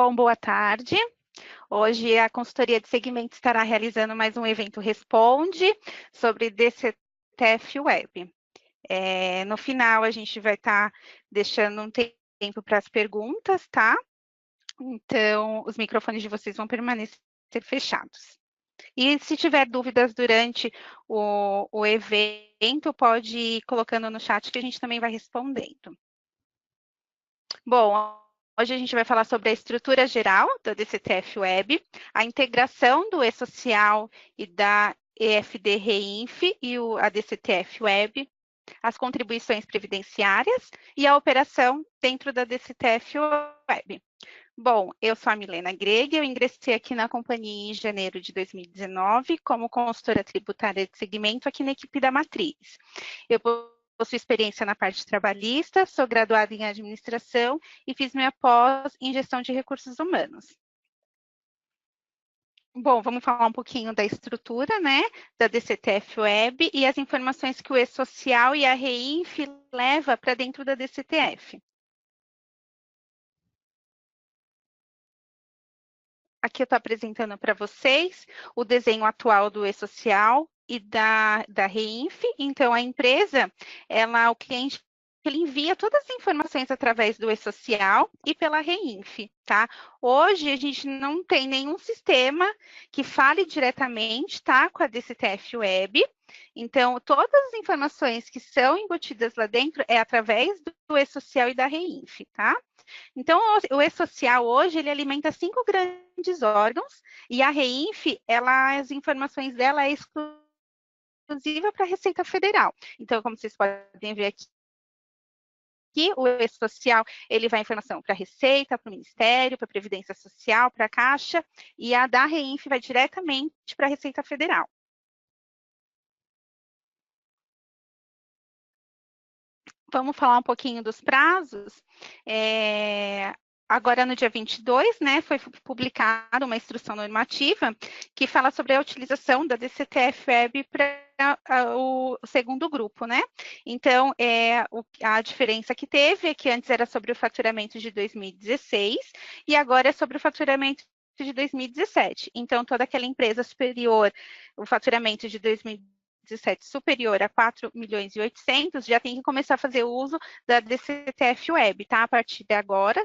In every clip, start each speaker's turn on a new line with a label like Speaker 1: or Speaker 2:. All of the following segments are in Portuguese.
Speaker 1: Bom, boa tarde. Hoje a consultoria de segmento estará realizando mais um evento Responde sobre DCTF Web. No final, a gente vai estar deixando um tempo para as perguntas, tá? Então, os microfones de vocês vão permanecer fechados. E se tiver dúvidas durante o evento, pode ir colocando no chat que a gente também vai respondendo. Bom, hoje a gente vai falar sobre a estrutura geral da DCTF Web, a integração do e-social e da EFD Reinf e a DCTF Web, as contribuições previdenciárias e a operação dentro da DCTF Web. Bom, eu sou a Milena Greg, eu ingressei aqui na companhia em janeiro de 2019 como consultora tributária de segmento aqui na equipe da Matriz. Eu possuo experiência na parte trabalhista, sou graduada em administração e fiz minha pós em gestão de recursos humanos. Bom, vamos falar um pouquinho da estrutura, né, da DCTF Web e as informações que o e-social e a Reinf leva para dentro da DCTF. Aqui eu estou apresentando para vocês o desenho atual do e-social e da Reinf. Então, a empresa, o cliente, ele envia todas as informações através do e-social e pela Reinf, tá? Hoje, a gente não tem nenhum sistema que fale diretamente, tá, com a DCTF Web. Então, todas as informações que são embutidas lá dentro é através do e-social e da Reinf, tá? Então, o e-social hoje, ele alimenta 5 grandes órgãos e a Reinf, as informações dela é exclusiva para a Receita Federal. Então, como vocês podem ver aqui, o e-social, ele vai informação para a Receita, para o Ministério, para a Previdência Social, para a Caixa, e a da Reinf vai diretamente para a Receita Federal. Vamos falar um pouquinho dos prazos. Agora, no dia 22, né, foi publicada uma instrução normativa que fala sobre a utilização da DCTF Web para o segundo grupo, né? Então, a diferença que teve é que antes era sobre o faturamento de 2016 e agora é sobre o faturamento de 2017. Então, toda aquela empresa superior, o faturamento de 2017 superior a 4 milhões e 800, já tem que começar a fazer uso da DCTF Web, tá? A partir de agora,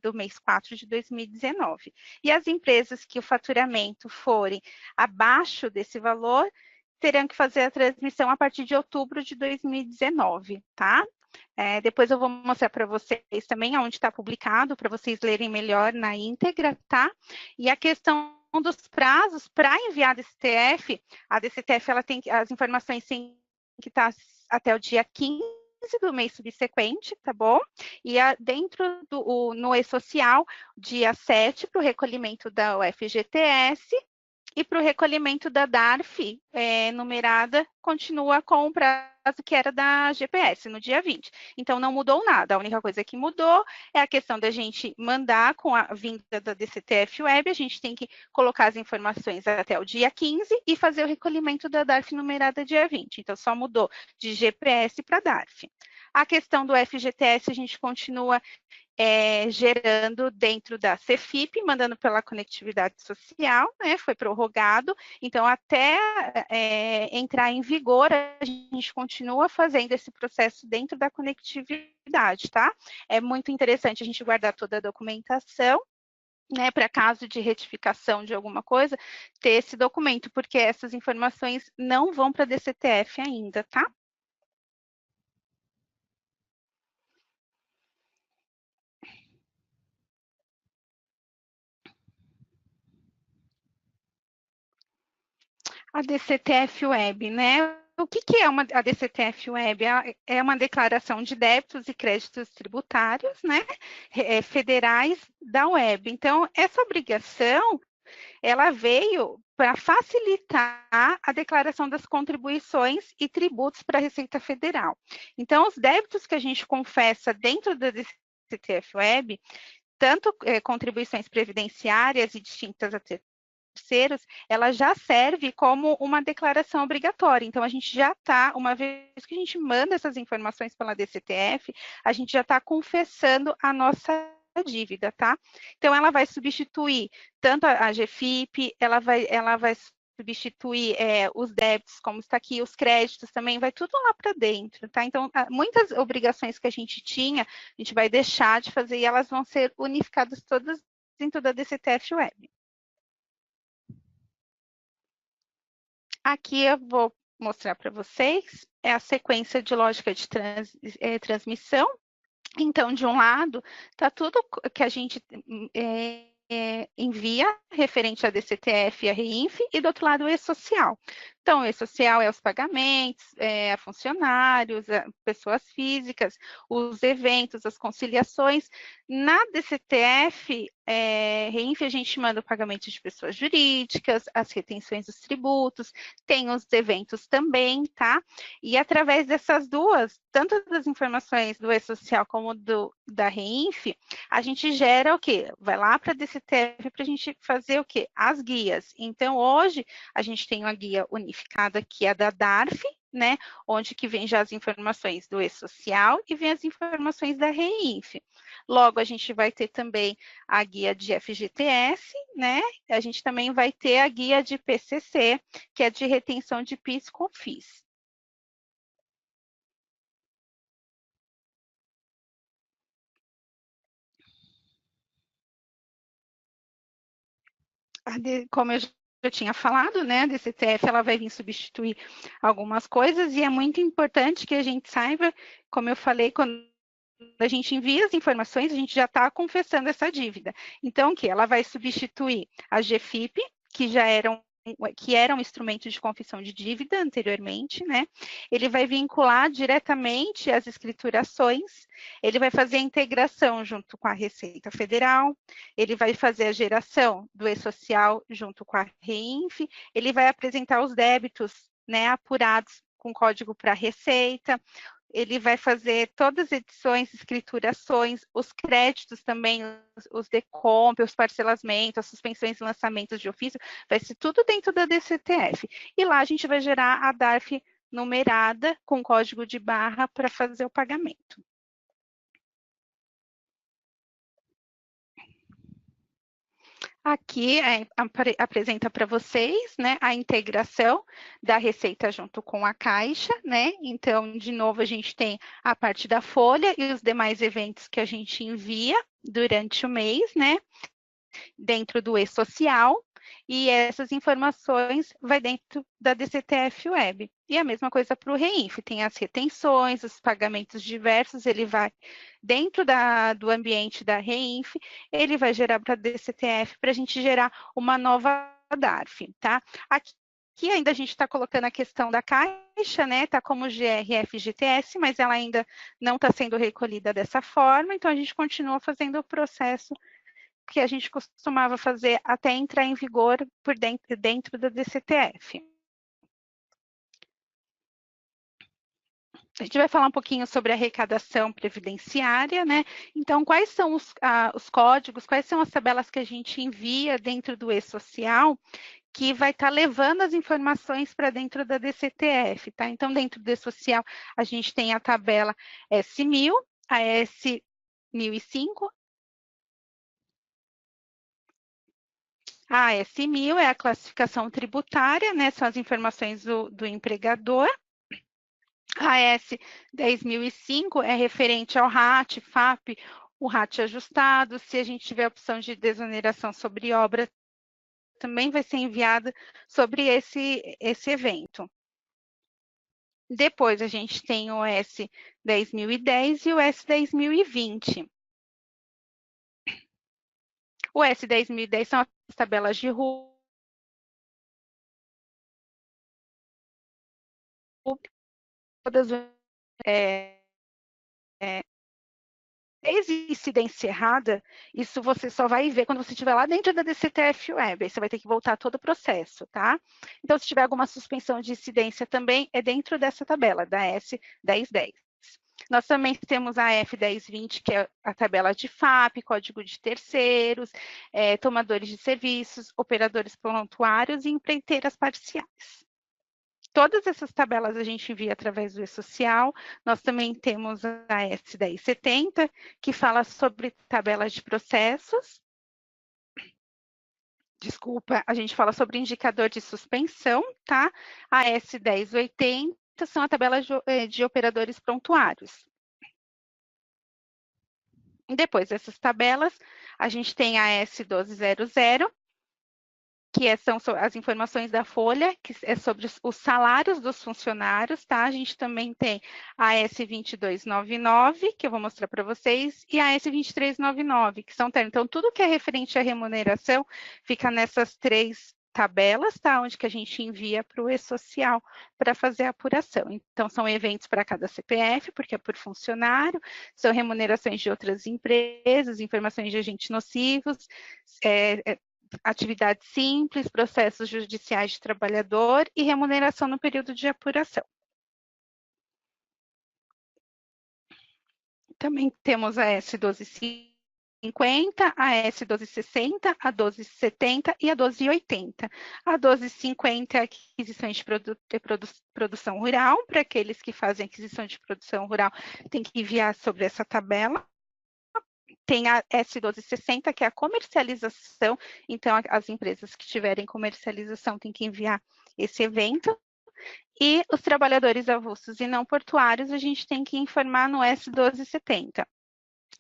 Speaker 1: do mês 4 de 2019. E as empresas que o faturamento forem abaixo desse valor, terão que fazer a transmissão a partir de outubro de 2019, tá? Depois eu vou mostrar para vocês também onde está publicado, para vocês lerem melhor na íntegra, tá? E a questão dos prazos para enviar a DCTF, ela tem as informações têm que estar até o dia 15 do mês subsequente, tá bom? E dentro no e-social, dia 7 para o recolhimento da UFGTS, e para o recolhimento da DARF numerada, continua com o prazo que era da GPS, no dia 20. Então, não mudou nada. A única coisa que mudou é a questão da gente mandar com a vinda da DCTF Web, a gente tem que colocar as informações até o dia 15 e fazer o recolhimento da DARF numerada dia 20. Então, só mudou de GPS para DARF. A questão do FGTS, a gente continua gerando dentro da CEFIP, mandando pela conectividade social, né, foi prorrogado, então até entrar em vigor, a gente continua fazendo esse processo dentro da conectividade, tá? É muito interessante a gente guardar toda a documentação, né, para caso de retificação de alguma coisa, ter esse documento, porque essas informações não vão para a DCTF ainda, tá? A DCTF Web, né? O que é a DCTF Web? É uma declaração de débitos e créditos tributários, né? Federais da web. Então, essa obrigação, ela veio para facilitar a declaração das contribuições e tributos para a Receita Federal. Então, os débitos que a gente confessa dentro da DCTF Web, tanto contribuições previdenciárias e distintas a terceiros, ela já serve como uma declaração obrigatória. Então, a gente já está, uma vez que a gente manda essas informações pela DCTF, a gente já está confessando a nossa dívida, tá? Então, ela vai substituir tanto a GFIP, ela vai substituir os débitos, como está aqui, os créditos também, vai tudo lá para dentro, tá? Então, muitas obrigações que a gente tinha, a gente vai deixar de fazer e elas vão ser unificadas todas dentro da DCTF Web. Aqui eu vou mostrar para vocês a sequência de lógica de transmissão. Então, de um lado, está tudo que a gente envia referente à DCTF e à REINF, e do outro lado o e-social. Então, o e-social é os pagamentos, a funcionários, a pessoas físicas, os eventos, as conciliações. Na DCTF, REINF, a gente manda o pagamento de pessoas jurídicas, as retenções dos tributos, tem os eventos também, tá? E através dessas duas, tanto das informações do e-social como da REINF, a gente gera o quê? Vai lá para a DCTF para a gente fazer o quê? As guias. Então, hoje, a gente tem uma guia unificada que é da DARF, né? Onde que vem já as informações do e-social e vem as informações da REINF. Logo, a gente vai ter também a guia de FGTS, né? A gente também vai ter a guia de PCC, que é de retenção de PIS e COFINS. Como eu já tinha falado, né, a DCTF ela vai vir substituir algumas coisas e é muito importante que a gente saiba, como eu falei, quando a gente envia as informações, a gente já está confessando essa dívida. Então, o que? Ela vai substituir a GFIP, que era um instrumento de confissão de dívida anteriormente, né? Ele vai vincular diretamente as escriturações, ele vai fazer a integração junto com a Receita Federal, ele vai fazer a geração do e-social junto com a REINF, ele vai apresentar os débitos, né, apurados com código para a Receita, ele vai fazer todas as edições, escriturações, os créditos também, os decomp, os parcelamentos, as suspensões e lançamentos de ofício, vai ser tudo dentro da DCTF. E lá a gente vai gerar a DARF numerada com código de barra para fazer o pagamento. Aqui apresenta para vocês, né, a integração da Receita junto com a Caixa, né? Então, de novo, a gente tem a parte da folha e os demais eventos que a gente envia durante o mês, né? Dentro do e-social, e essas informações vai dentro da DCTF Web. E a mesma coisa para o REINF, tem as retenções, os pagamentos diversos, ele vai dentro do ambiente da REINF, ele vai gerar para a DCTF para a gente gerar uma nova DARF, tá? Aqui ainda a gente está colocando a questão da Caixa, né? Está como GRFGTS, mas ela ainda não está sendo recolhida dessa forma, então a gente continua fazendo o processo que a gente costumava fazer até entrar em vigor por dentro da DCTF. A gente vai falar um pouquinho sobre a arrecadação previdenciária, né? Então, quais são os códigos, quais são as tabelas que a gente envia dentro do e-social que vai estar levando as informações para dentro da DCTF, tá? Então, dentro do e-social, a gente tem a tabela S1000, a S1005, a S1000 é a classificação tributária, né? São as informações do empregador. A S10.005 é referente ao RAT, FAP, o RAT ajustado. Se a gente tiver a opção de desoneração sobre obra, também vai ser enviada sobre esse evento. Depois a gente tem o S10.010 e o S10.020. O S10.010 são as tabelas de rúbrica, todas incidência errada, isso você só vai ver quando você estiver lá dentro da DCTF Web, aí você vai ter que voltar todo o processo, tá? Então, se tiver alguma suspensão de incidência também, é dentro dessa tabela, da S1010. Nós também temos a F1020, que é a tabela de FAP, código de terceiros, tomadores de serviços, operadores prontuários e empreiteiras parciais. Todas essas tabelas a gente envia através do e-social. Nós também temos a S1070, que fala sobre tabelas de processos. Desculpa, a gente fala sobre indicador de suspensão, tá? A S1080 são a tabela de operadores prontuários. E depois dessas tabelas, a gente tem a S1200, que são as informações da folha, que é sobre os salários dos funcionários, tá? A gente também tem a S2299, que eu vou mostrar para vocês, e a S2399, que são então tudo que é referente à remuneração fica nessas 3 tabelas, tá? Onde que a gente envia para o e-social para fazer a apuração. Então, são eventos para cada CPF, porque é por funcionário, são remunerações de outras empresas, informações de agentes nocivos, atividades simples, processos judiciais de trabalhador e remuneração no período de apuração. Também temos a S1250, a S1260, a 1270 e a 1280. A 1250 é aquisições de produção rural, para aqueles que fazem aquisição de produção rural, tem que enviar sobre essa tabela. Tem a S1260, que é a comercialização, então as empresas que tiverem comercialização têm que enviar esse evento. E os trabalhadores avulsos e não portuários, a gente tem que informar no S1270.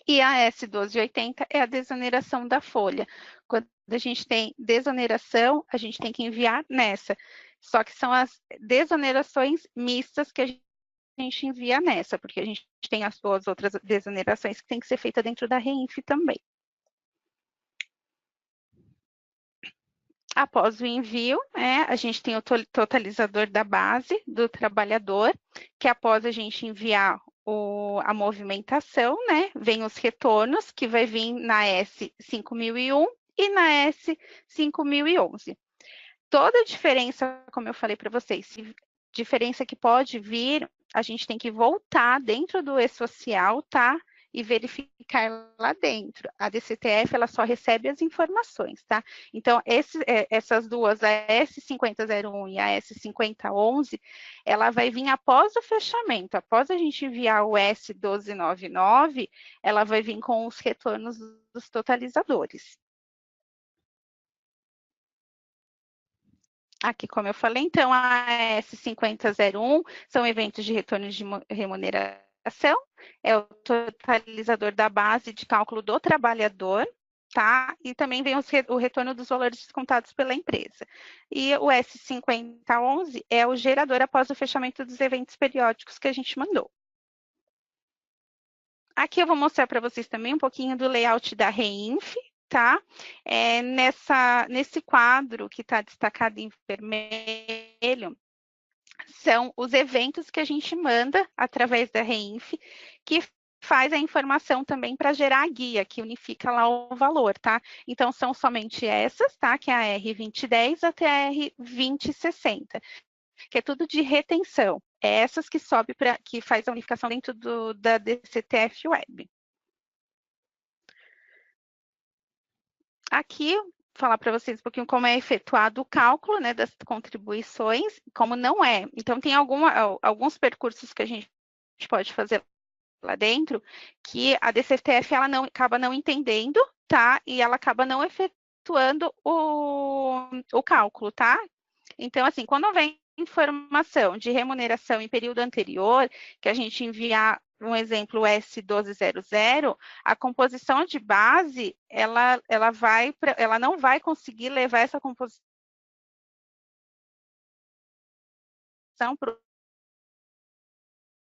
Speaker 1: E a S1280 é a desoneração da folha. Quando a gente tem desoneração, a gente tem que enviar nessa. Só que são as desonerações mistas que a gente envia nessa, porque a gente tem as outras desonerações que tem que ser feita dentro da REINF também. Após o envio, a gente tem o totalizador da base do trabalhador, que após a gente enviar a movimentação, vem os retornos, que vai vir na S5001 e na S5011. Toda a diferença, como eu falei para vocês, diferença que pode vir, a gente tem que voltar dentro do e-social, tá? E verificar lá dentro. A DCTF, ela só recebe as informações, tá? Então, essas duas, a S5001 e a S5011, ela vai vir após o fechamento. Após a gente enviar o S1299, ela vai vir com os retornos dos totalizadores. Aqui, como eu falei, então, a S5001 são eventos de retorno de remuneração, é o totalizador da base de cálculo do trabalhador, tá? E também vem o retorno dos valores descontados pela empresa. E o S5011 é o gerador após o fechamento dos eventos periódicos que a gente mandou. Aqui eu vou mostrar para vocês também um pouquinho do layout da REINF, tá? Nesse quadro que está destacado em vermelho, são os eventos que a gente manda através da REINF, que faz a informação também para gerar a guia, que unifica lá o valor, tá? Então, são somente essas, tá? Que é a R2010 até a R2060, que é tudo de retenção. É essas que sobe que faz a unificação dentro da DCTF Web. Aqui, falar para vocês um pouquinho como é efetuado o cálculo, das contribuições, como não é. Então, tem alguns percursos que a gente pode fazer lá dentro, que a DCTF ela acaba não entendendo, tá? E ela acaba não efetuando o cálculo, tá? Então, assim, quando houver informação de remuneração em período anterior, que a gente enviar um exemplo S1200, a composição de base, ela não vai conseguir levar essa composição para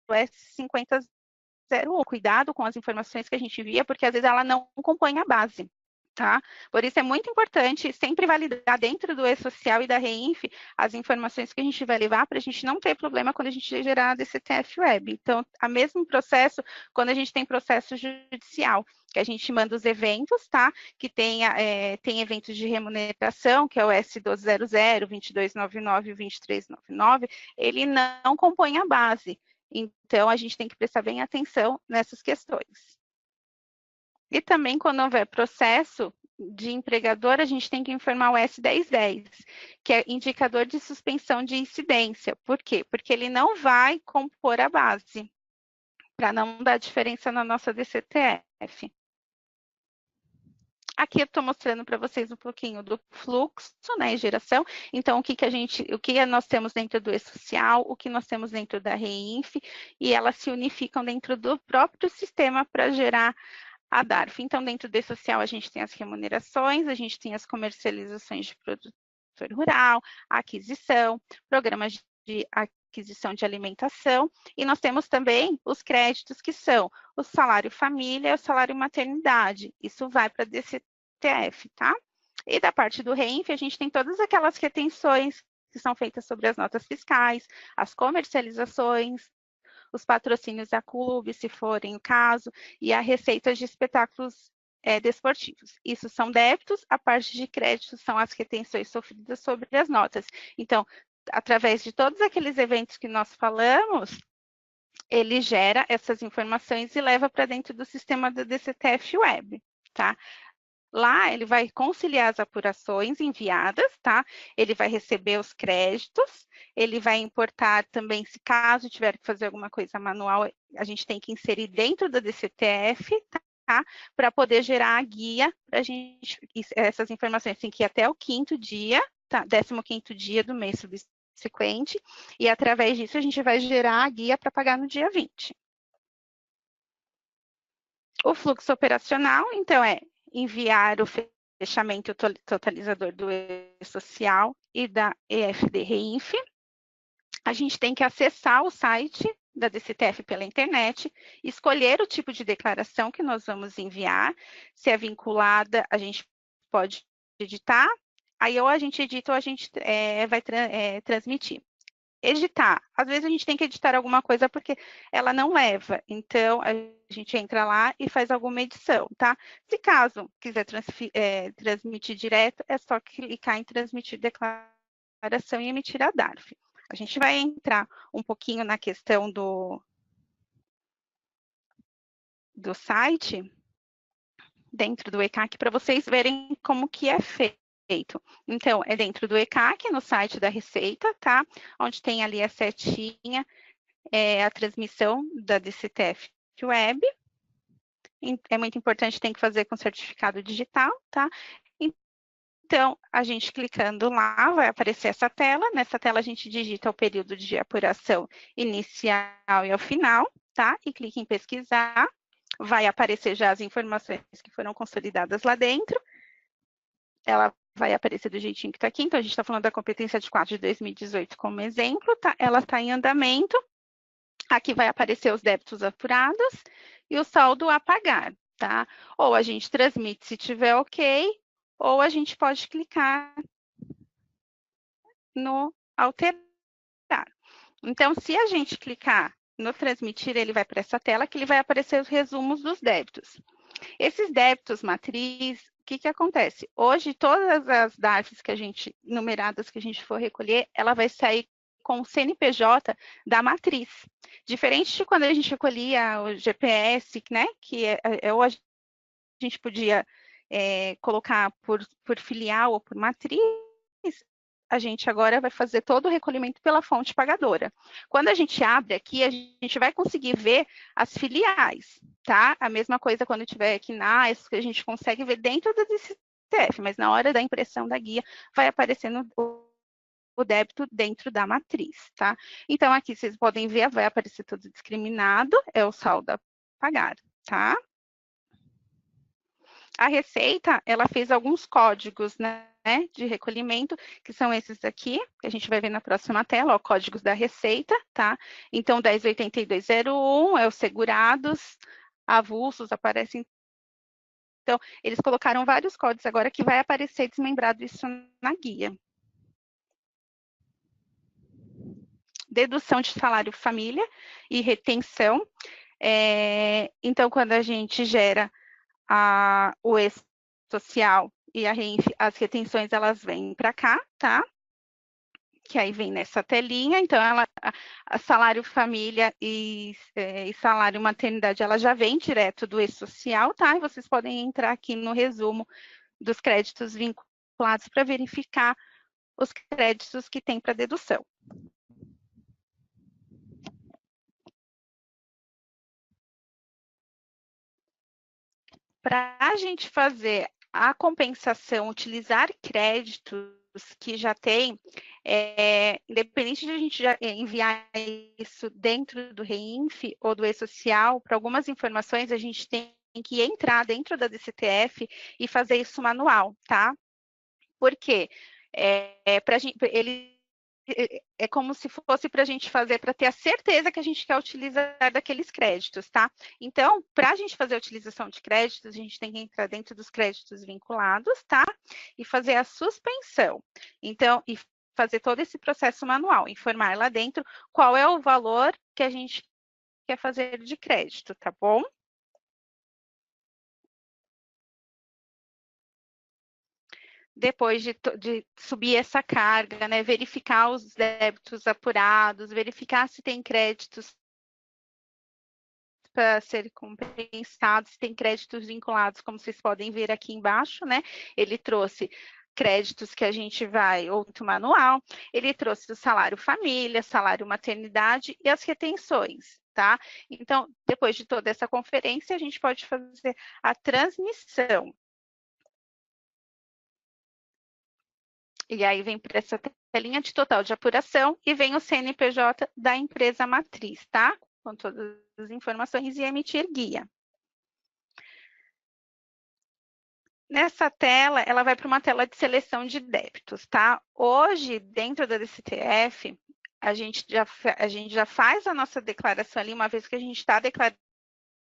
Speaker 1: o S5001. Cuidado com as informações que a gente envia, porque às vezes ela não compõe a base. Tá? Por isso é muito importante sempre validar dentro do e-social e da REINF as informações que a gente vai levar para a gente não ter problema quando a gente gerar a DCTF Web. Então, o mesmo processo quando a gente tem processo judicial, que a gente manda os eventos, tá? Que tem eventos de remuneração, que é o S1200, 2299 e 2399, ele não compõe a base. Então, a gente tem que prestar bem atenção nessas questões. E também, quando houver processo de empregador, a gente tem que informar o S1010, que é indicador de suspensão de incidência. Por quê? Porque ele não vai compor a base, para não dar diferença na nossa DCTF. Aqui eu estou mostrando para vocês um pouquinho do fluxo, né, e geração. Então, o que nós temos dentro do E-Social, o que nós temos dentro da REINF, e elas se unificam dentro do próprio sistema para gerar a DARF. Então, dentro do E-Social, a gente tem as remunerações, a gente tem as comercializações de produtor rural, a aquisição, programas de aquisição de alimentação, e nós temos também os créditos, que são o salário família e o salário maternidade. Isso vai para a DCTF, tá? E da parte do REINF, a gente tem todas aquelas retenções que são feitas sobre as notas fiscais, as comercializações, os patrocínios a clube, se forem o caso, e a receita de espetáculos desportivos. Isso são débitos, a parte de créditos são as retenções sofridas sobre as notas. Então, através de todos aqueles eventos que nós falamos, ele gera essas informações e leva para dentro do sistema da DCTF Web, tá? Lá ele vai conciliar as apurações enviadas, tá? Ele vai receber os créditos, ele vai importar também, se caso tiver que fazer alguma coisa manual, a gente tem que inserir dentro da DCTF, tá? Para poder gerar a guia para a gente, essas informações tem que ir até o 5º dia, tá? 15º dia do mês subsequente, e através disso a gente vai gerar a guia para pagar no dia 20. O fluxo operacional, então, é enviar o fechamento totalizador do E-Social e da EFD-REINF. A gente tem que acessar o site da DCTF pela internet, escolher o tipo de declaração que nós vamos enviar. Se é vinculada, a gente pode editar. Aí ou a gente edita ou a gente vai transmitir. Editar. Às vezes a gente tem que editar alguma coisa porque ela não leva. Então, a gente entra lá e faz alguma edição, tá? Se caso quiser transmitir direto, é só clicar em transmitir declaração e emitir a DARF. A gente vai entrar um pouquinho na questão do site, dentro do ECAC, para vocês verem como que é feito. Então, é dentro do ECAC, no site da Receita, tá? Onde tem ali a setinha, a transmissão da DCTF Web. É muito importante, tem que fazer com certificado digital, tá? Então, a gente clicando lá, vai aparecer essa tela. Nessa tela, a gente digita o período de apuração inicial e ao final, tá? E clica em pesquisar. Vai aparecer já as informações que foram consolidadas lá dentro. Ela vai aparecer do jeitinho que está aqui. Então, a gente está falando da competência de 4 de 2018 como exemplo, tá? Ela está em andamento. Aqui vai aparecer os débitos apurados e o saldo a pagar, tá? Ou a gente transmite se tiver ok, ou a gente pode clicar no alterar. Então, se a gente clicar no transmitir, ele vai para essa tela que ele vai aparecer os resumos dos débitos. Esses débitos matriz, o que acontece? Hoje, todas as DARFs que a gente, numeradas que a gente for recolher, ela vai sair com o CNPJ da matriz. Diferente de quando a gente recolhia o GPS, né? Que ou a gente podia colocar por filial ou por matriz, a gente agora vai fazer todo o recolhimento pela fonte pagadora. Quando a gente abre aqui, a gente vai conseguir ver as filiais, tá? A mesma coisa quando tiver aqui na AIS, que a gente consegue ver dentro do DCTF, mas na hora da impressão da guia, vai aparecendo o débito dentro da matriz, tá? Então, aqui vocês podem ver, vai aparecer tudo discriminado, é o saldo a pagar, tá? A Receita, ela fez alguns códigos, né, de recolhimento, que são esses aqui, que a gente vai ver na próxima tela, ó, códigos da Receita, tá? Então, 108201 é os segurados, avulsos aparecem. Então, eles colocaram vários códigos agora que vai aparecer desmembrado isso na guia. Dedução de salário família e retenção. Então, quando a gente gera o E-Social e a REINF, as retenções, elas vêm para cá, tá? Que aí vem nessa telinha, então, a salário família e salário maternidade, ela já vem direto do E-Social, tá? E vocês podem entrar aqui no resumo dos créditos vinculados para verificar os créditos que tem para dedução. Para a gente fazer a compensação, utilizar créditos que já tem, independente de a gente já enviar isso dentro do REINF ou do E-Social, para algumas informações a gente tem que entrar dentro da DCTF e fazer isso manual, tá? Por quê? É como se fosse para a gente fazer, para ter a certeza que a gente quer utilizar daqueles créditos, tá? Então, para a gente fazer a utilização de créditos, a gente tem que entrar dentro dos créditos vinculados, tá? E fazer a suspensão. Então, e fazer todo esse processo manual, informar lá dentro qual é o valor que a gente quer fazer de crédito, tá bom? Depois de subir essa carga, né, verificar os débitos apurados, verificar se tem créditos para ser compensados, se tem créditos vinculados, como vocês podem ver aqui embaixo, né? Ele trouxe créditos que a gente vai, outro manual, ele trouxe o salário família, salário maternidade e as retenções, tá? Então, depois de toda essa conferência, a gente pode fazer a transmissão. E aí vem para essa telinha de total de apuração e vem o CNPJ da empresa matriz, tá? Com todas as informações e emitir guia. Nessa tela, ela vai para uma tela de seleção de débitos, tá? Hoje, dentro da DCTF, a gente já faz a nossa declaração ali, uma vez que a gente está declarando,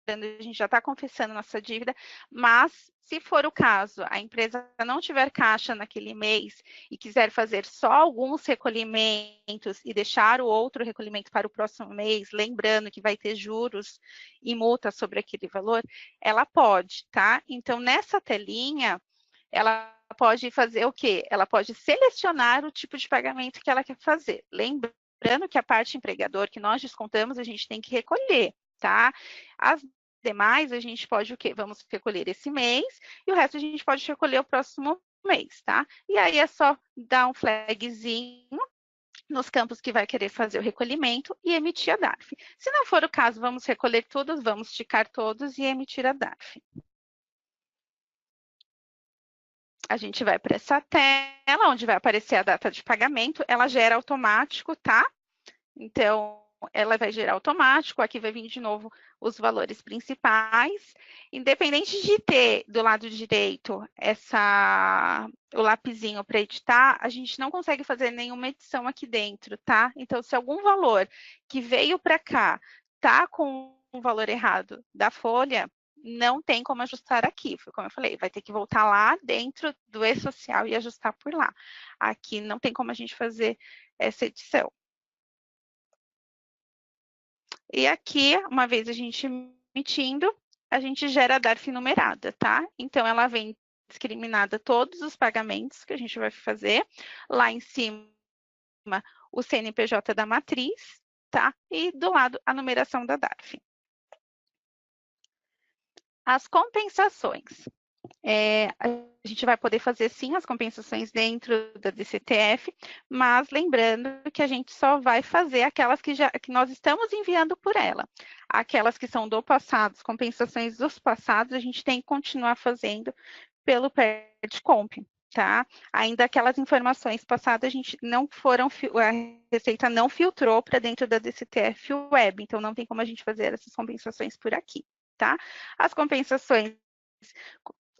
Speaker 1: a gente já está confessando nossa dívida, mas se for o caso, a empresa não tiver caixa naquele mês e quiser fazer só alguns recolhimentos e deixar o outro recolhimento para o próximo mês, lembrando que vai ter juros e multa sobre aquele valor, ela pode, tá? Então, nessa telinha, ela pode fazer o quê? Ela pode selecionar o tipo de pagamento que ela quer fazer. Lembrando que a parte empregador que nós descontamos, a gente tem que recolher, tá? As demais, a gente pode o quê? Vamos recolher esse mês e o resto a gente pode recolher o próximo mês, tá? E aí é só dar um flagzinho nos campos que vai querer fazer o recolhimento e emitir a DARF. Se não for o caso, vamos recolher todos, vamos ticar todos e emitir a DARF. A gente vai para essa tela, onde vai aparecer a data de pagamento, ela gera automático, tá? Então, ela vai gerar automático, aqui vai vir de novo os valores principais. Independente de ter do lado direito o lapisinho para editar, a gente não consegue fazer nenhuma edição aqui dentro, tá? Então, se algum valor que veio para cá tá com um valor errado da folha, não tem como ajustar aqui. Foi como eu falei, vai ter que voltar lá dentro do E-Social e ajustar por lá. Aqui não tem como a gente fazer essa edição. E aqui, uma vez a gente emitindo, a gente gera a DARF numerada, tá? Então, ela vem discriminada todos os pagamentos que a gente vai fazer. Lá em cima, o CNPJ da matriz, tá? E do lado, a numeração da DARF. As compensações. A gente vai poder fazer, sim, as compensações dentro da DCTF, mas lembrando que a gente só vai fazer aquelas que nós estamos enviando por ela. Aquelas que são do passado, as compensações dos passados, a gente tem que continuar fazendo pelo PERDComp, tá? Ainda aquelas informações passadas, a gente não foram, a Receita não filtrou para dentro da DCTF Web, então não tem como a gente fazer essas compensações por aqui, tá? As compensações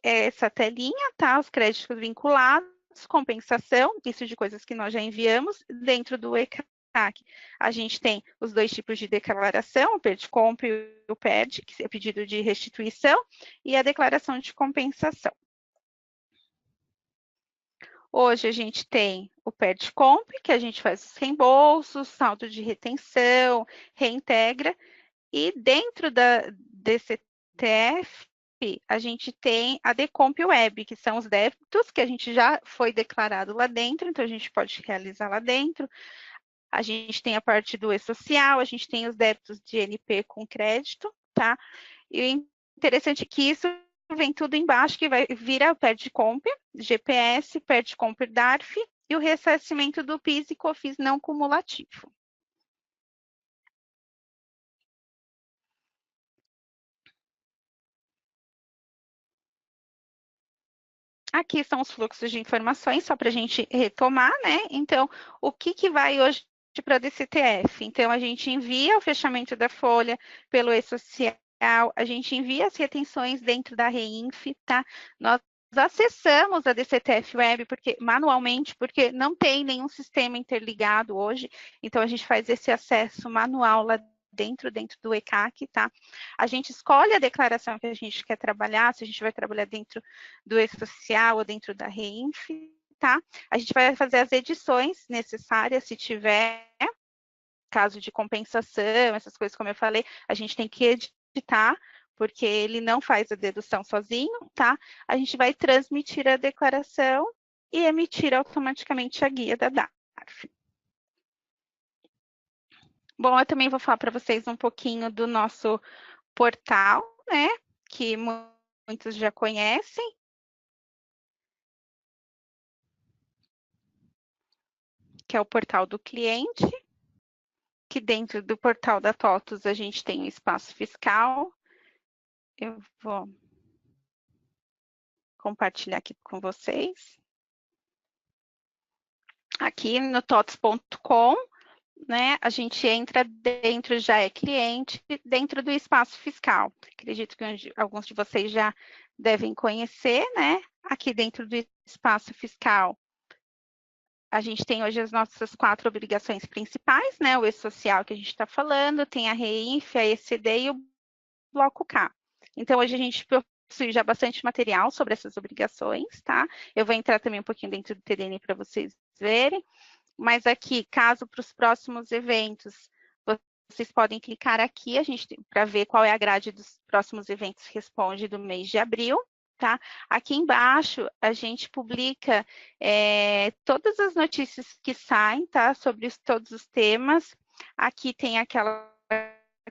Speaker 1: essa telinha, tá? Os créditos vinculados, compensação, isso de coisas que nós já enviamos dentro do ECAC. A gente tem os dois tipos de declaração, o PERDComp e o PERD, que é pedido de restituição, e a declaração de compensação. Hoje a gente tem o PERDComp, que a gente faz os reembolsos, saldo de retenção, reintegra, e dentro da DCTF, a gente tem a Decomp Web, que são os débitos que a gente já foi declarado lá dentro, então a gente pode realizar lá dentro. A gente tem a parte do E-Social, a gente tem os débitos de NP com crédito, tá? E o interessante é que isso vem tudo embaixo, que vai virar o PERDCOMP, GPS, PERDCOMP DARF e o ressarcimento do PIS e COFINS não cumulativo. Aqui são os fluxos de informações, só para a gente retomar, né? Então, o que vai hoje para a DCTF? Então, a gente envia o fechamento da folha pelo e-social, a gente envia as retenções dentro da REINF, tá? Nós acessamos a DCTF Web manualmente, porque não tem nenhum sistema interligado hoje, então a gente faz esse acesso manual lá dentro do ECAC, tá? A gente escolhe a declaração que a gente quer trabalhar, se a gente vai trabalhar dentro do e-social ou dentro da REINF, tá? A gente vai fazer as edições necessárias, se tiver caso de compensação, essas coisas como eu falei, a gente tem que editar, porque ele não faz a dedução sozinho, tá? A gente vai transmitir a declaração e emitir automaticamente a guia da DARF. Bom, eu também vou falar para vocês um pouquinho do nosso portal, né? Que muitos já conhecem. Que é o portal do cliente. Que dentro do portal da TOTUS a gente tem o espaço fiscal. Eu vou compartilhar aqui com vocês. Aqui no totus.com, né, a gente entra dentro, já é cliente, dentro do espaço fiscal. Acredito que alguns de vocês já devem conhecer, né? Aqui dentro do espaço fiscal, a gente tem hoje as nossas 4 obrigações principais, né? O E-Social que a gente está falando, tem a REINF, a ECD e o Bloco K. Então, hoje a gente possui já bastante material sobre essas obrigações, tá? Eu vou entrar também um pouquinho dentro do TDN para vocês verem. Mas aqui, caso para os próximos eventos, vocês podem clicar aqui, a gente para ver qual é a grade dos próximos eventos responde do mês de abril, tá? Aqui embaixo a gente publica todas as notícias que saem, tá? Sobre todos os temas. Aqui tem aquela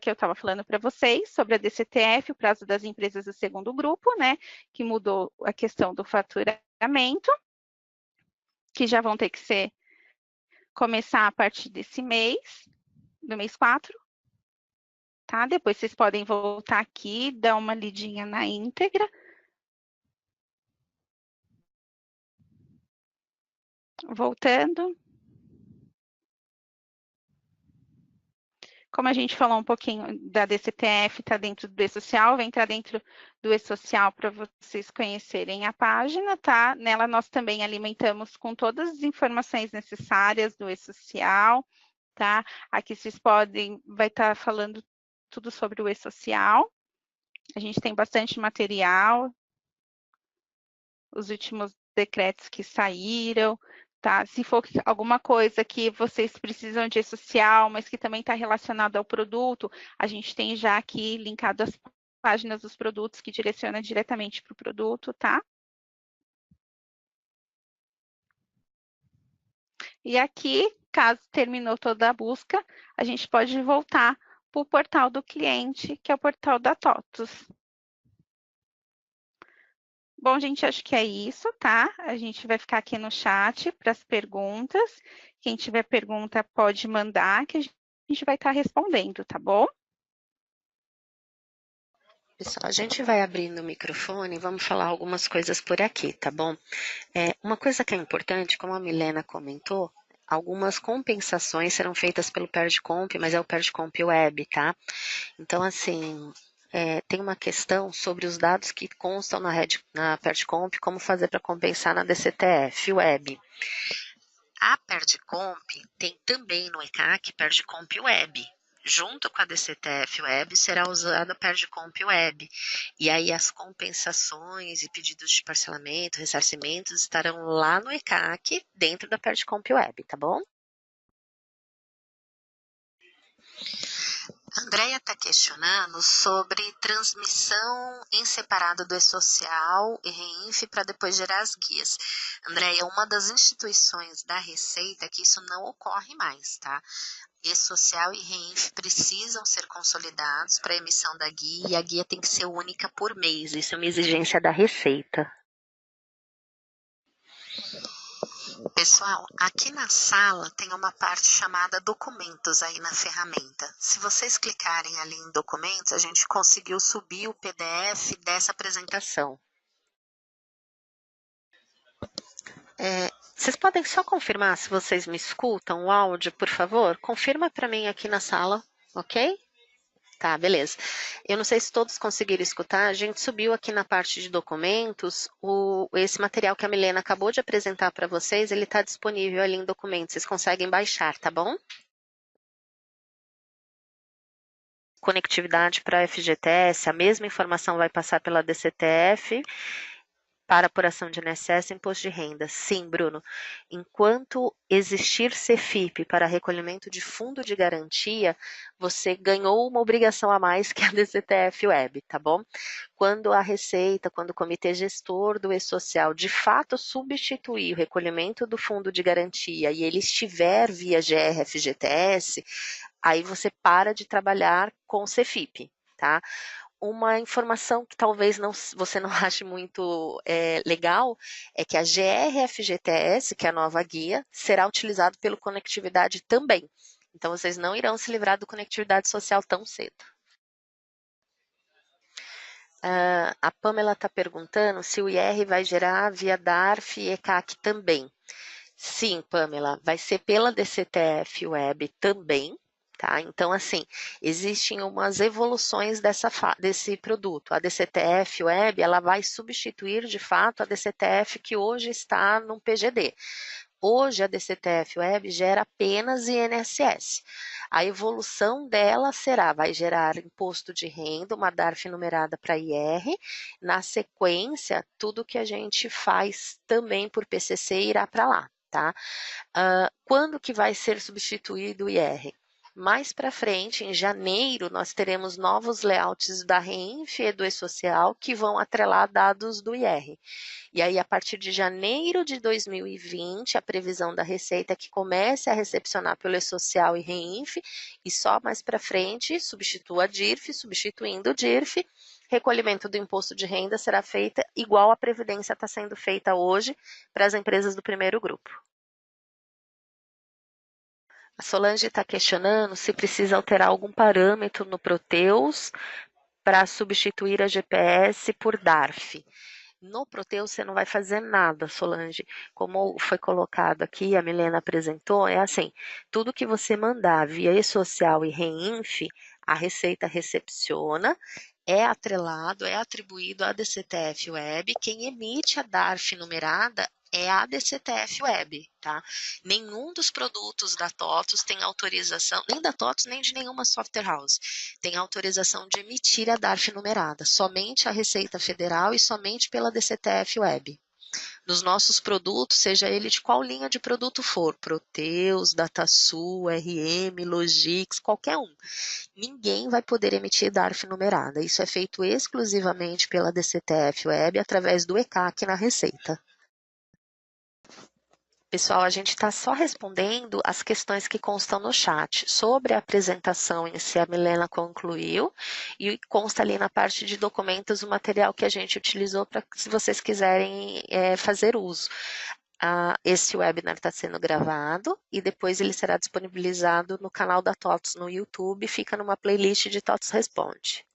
Speaker 1: que eu estava falando para vocês sobre a DCTF, o prazo das empresas do segundo grupo, né? Que mudou a questão do faturamento, que já vão ter que começar a partir desse mês, do mês 4, tá? Depois vocês podem voltar aqui, dar uma lidinha na íntegra. Voltando. Como a gente falou um pouquinho da DCTF, está dentro do E-Social, vai entrar dentro do E-Social para vocês conhecerem a página, tá? Nela nós também alimentamos com todas as informações necessárias do E-Social, tá? Aqui vocês vai estar falando tudo sobre o E-Social. A gente tem bastante material, os últimos decretos que saíram, tá? Se for alguma coisa que vocês precisam de E-Social, mas que também está relacionado ao produto, a gente tem já aqui linkado as páginas dos produtos que direciona diretamente para o produto, tá? E aqui, caso terminou toda a busca, a gente pode voltar para o portal do cliente, que é o portal da TOTUS. Bom, gente, acho que é isso, tá? A gente vai ficar aqui no chat para as perguntas. Quem tiver pergunta pode mandar, que a gente vai estar respondendo, tá bom?
Speaker 2: Pessoal, a gente vai abrindo o microfone e vamos falar algumas coisas por aqui, tá bom? Uma coisa que é importante, como a Milena comentou, algumas compensações serão feitas pelo PERDCOMP, mas é o PERDCOMP Web, tá? Então, assim, tem uma questão sobre os dados que constam na PERDCOMP, como fazer para compensar na DCTF Web. A PERDCOMP tem também no ECAC PERDCOMP Web. Junto com a DCTF Web será usado a PERDCOMP Web. E aí as compensações e pedidos de parcelamento, ressarcimentos estarão lá no ECAC, dentro da PERDCOMP Web, tá bom? A Andrea está questionando sobre transmissão em separado do E-Social e Reinf para depois gerar as guias. Andrea, uma das instituições da Receita que isso não ocorre mais, tá? E-Social e Reinf precisam ser consolidados para a emissão da guia e a guia tem que ser única por mês. Isso é uma exigência da Receita. Pessoal, aqui na sala tem uma parte chamada documentos aí na ferramenta. Se vocês clicarem ali em documentos, a gente conseguiu subir o PDF dessa apresentação. Vocês podem só confirmar se vocês me escutam o áudio, por favor? Confirma para mim aqui na sala, ok? Tá, beleza. Eu não sei se todos conseguiram escutar, a gente subiu aqui na parte de documentos, esse material que a Milena acabou de apresentar para vocês, ele está disponível ali em documentos, vocês conseguem baixar, tá bom? Conectividade para FGTS, a mesma informação vai passar pela DCTF, para apuração de INSS e imposto de renda. Sim, Bruno. Enquanto existir CFIP para recolhimento de fundo de garantia, você ganhou uma obrigação a mais que a DCTF Web, tá bom? Quando a Receita, quando o comitê gestor do E-Social de fato substituir o recolhimento do fundo de garantia e ele estiver via GR-FGTS, aí você para de trabalhar com CFIP, tá? Uma informação que talvez você não ache muito legal é que a GR-FGTS, que é a nova guia, será utilizado pelo Conectividade também. Então, vocês não irão se livrar do Conectividade Social tão cedo. A Pamela está perguntando se o IR vai gerar via DARF e ECAC também. Sim, Pamela, vai ser pela DCTF Web também. Tá? Então, assim, existem umas evoluções desse produto. A DCTF Web, ela vai substituir, de fato, a DCTF que hoje está no PGD. Hoje, a DCTF Web gera apenas INSS. A evolução dela vai gerar imposto de renda, uma DARF numerada para IR. Na sequência, tudo que a gente faz também por PCC irá para lá. Tá? Quando que vai ser substituído o IR? Mais para frente, em janeiro, nós teremos novos layouts da Reinf e do E-Social que vão atrelar dados do IR. E aí, a partir de janeiro de 2020, a previsão da Receita é que comece a recepcionar pelo E-Social e Reinf, e só mais para frente substitua a DIRF, substituindo o DIRF, recolhimento do imposto de renda será feita igual a Previdência está sendo feita hoje para as empresas do primeiro grupo. A Solange está questionando se precisa alterar algum parâmetro no Proteus para substituir a GPS por DARF. No Proteus você não vai fazer nada, Solange. Como foi colocado aqui, a Milena apresentou, é assim, tudo que você mandar via E-Social e Reinf, a Receita recepciona, é atrelado, é atribuído à DCTF Web. Quem emite a DARF numerada é a DCTF Web, tá? Nenhum dos produtos da TOTUS tem autorização, nem da TOTUS, nem de nenhuma software house, tem autorização de emitir a DARF numerada, somente a Receita Federal e somente pela DCTF Web. Nos nossos produtos, seja ele de qual linha de produto for, Proteus, DataSul, RM, Logix, qualquer um, ninguém vai poder emitir DARF numerada. Isso é feito exclusivamente pela DCTF Web através do ECAC na Receita. Pessoal, a gente está só respondendo as questões que constam no chat. Sobre a apresentação em si, a Milena concluiu e consta ali na parte de documentos o material que a gente utilizou para se vocês quiserem fazer uso. Esse webinar está sendo gravado e depois ele será disponibilizado no canal da TOTUS no YouTube, fica numa playlist de TOTUS Responde.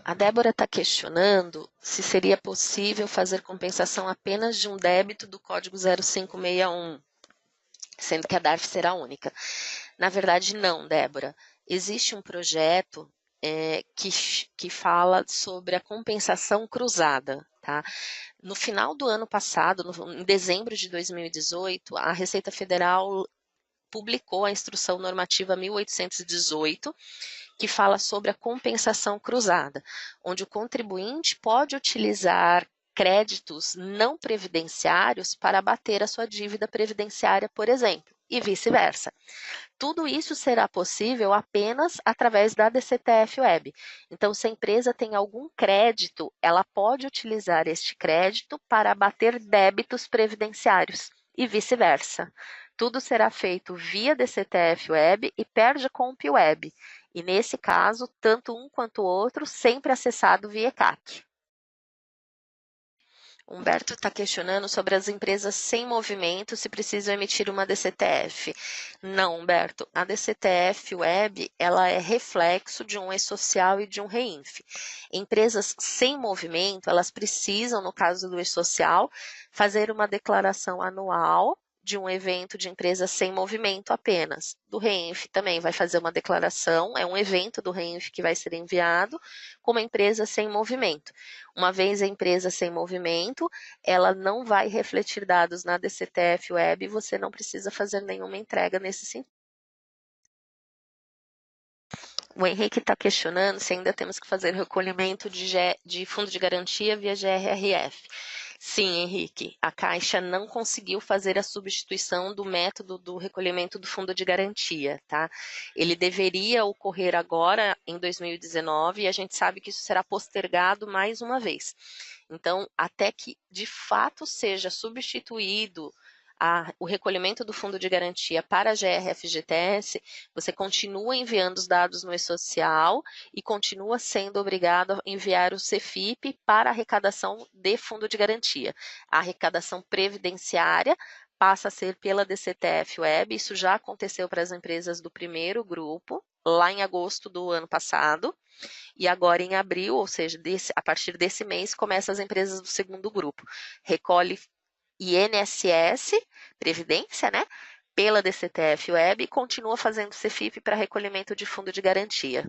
Speaker 2: A Débora está questionando se seria possível fazer compensação apenas de um débito do código 0561, sendo que a DARF será única. Na verdade, não, Débora. Existe um projeto que fala sobre a compensação cruzada. Tá? No final do ano passado, em dezembro de 2018, a Receita Federal publicou a Instrução Normativa 1818, que fala sobre a compensação cruzada, onde o contribuinte pode utilizar créditos não previdenciários para abater a sua dívida previdenciária, por exemplo, e vice-versa. Tudo isso será possível apenas através da DCTF Web. Então, se a empresa tem algum crédito, ela pode utilizar este crédito para abater débitos previdenciários e vice-versa. Tudo será feito via DCTF Web e PerdeComp Web. E nesse caso, tanto um quanto o outro, sempre acessado via ECAC. Humberto está questionando sobre as empresas sem movimento, se precisam emitir uma DCTF. Não, Humberto, a DCTF Web, ela é reflexo de um e-social e de um REINF. Empresas sem movimento, elas precisam, no caso do e-social, fazer uma declaração anual de um evento de empresa sem movimento apenas. Do REINF também vai fazer uma declaração, é um evento do REINF que vai ser enviado como empresa sem movimento. Uma vez a empresa sem movimento, ela não vai refletir dados na DCTF Web e você não precisa fazer nenhuma entrega nesse sentido. O Henrique está questionando se ainda temos que fazer recolhimento de fundo de garantia via GRRF. Sim, Henrique, a Caixa não conseguiu fazer a substituição do método do recolhimento do fundo de garantia, tá? Ele deveria ocorrer agora, em 2019, e a gente sabe que isso será postergado mais uma vez. Então, até que de fato seja substituído o recolhimento do fundo de garantia para a GRFGTS, você continua enviando os dados no e-social e continua sendo obrigado a enviar o CEFIP para a arrecadação de fundo de garantia. A arrecadação previdenciária passa a ser pela DCTF Web, isso já aconteceu para as empresas do primeiro grupo, lá em agosto do ano passado, e agora em abril, ou seja, a partir desse mês, começam as empresas do segundo grupo. Recolhe INSS, Previdência, né? Pela DCTF Web e continua fazendo CEFIP para recolhimento de fundo de garantia.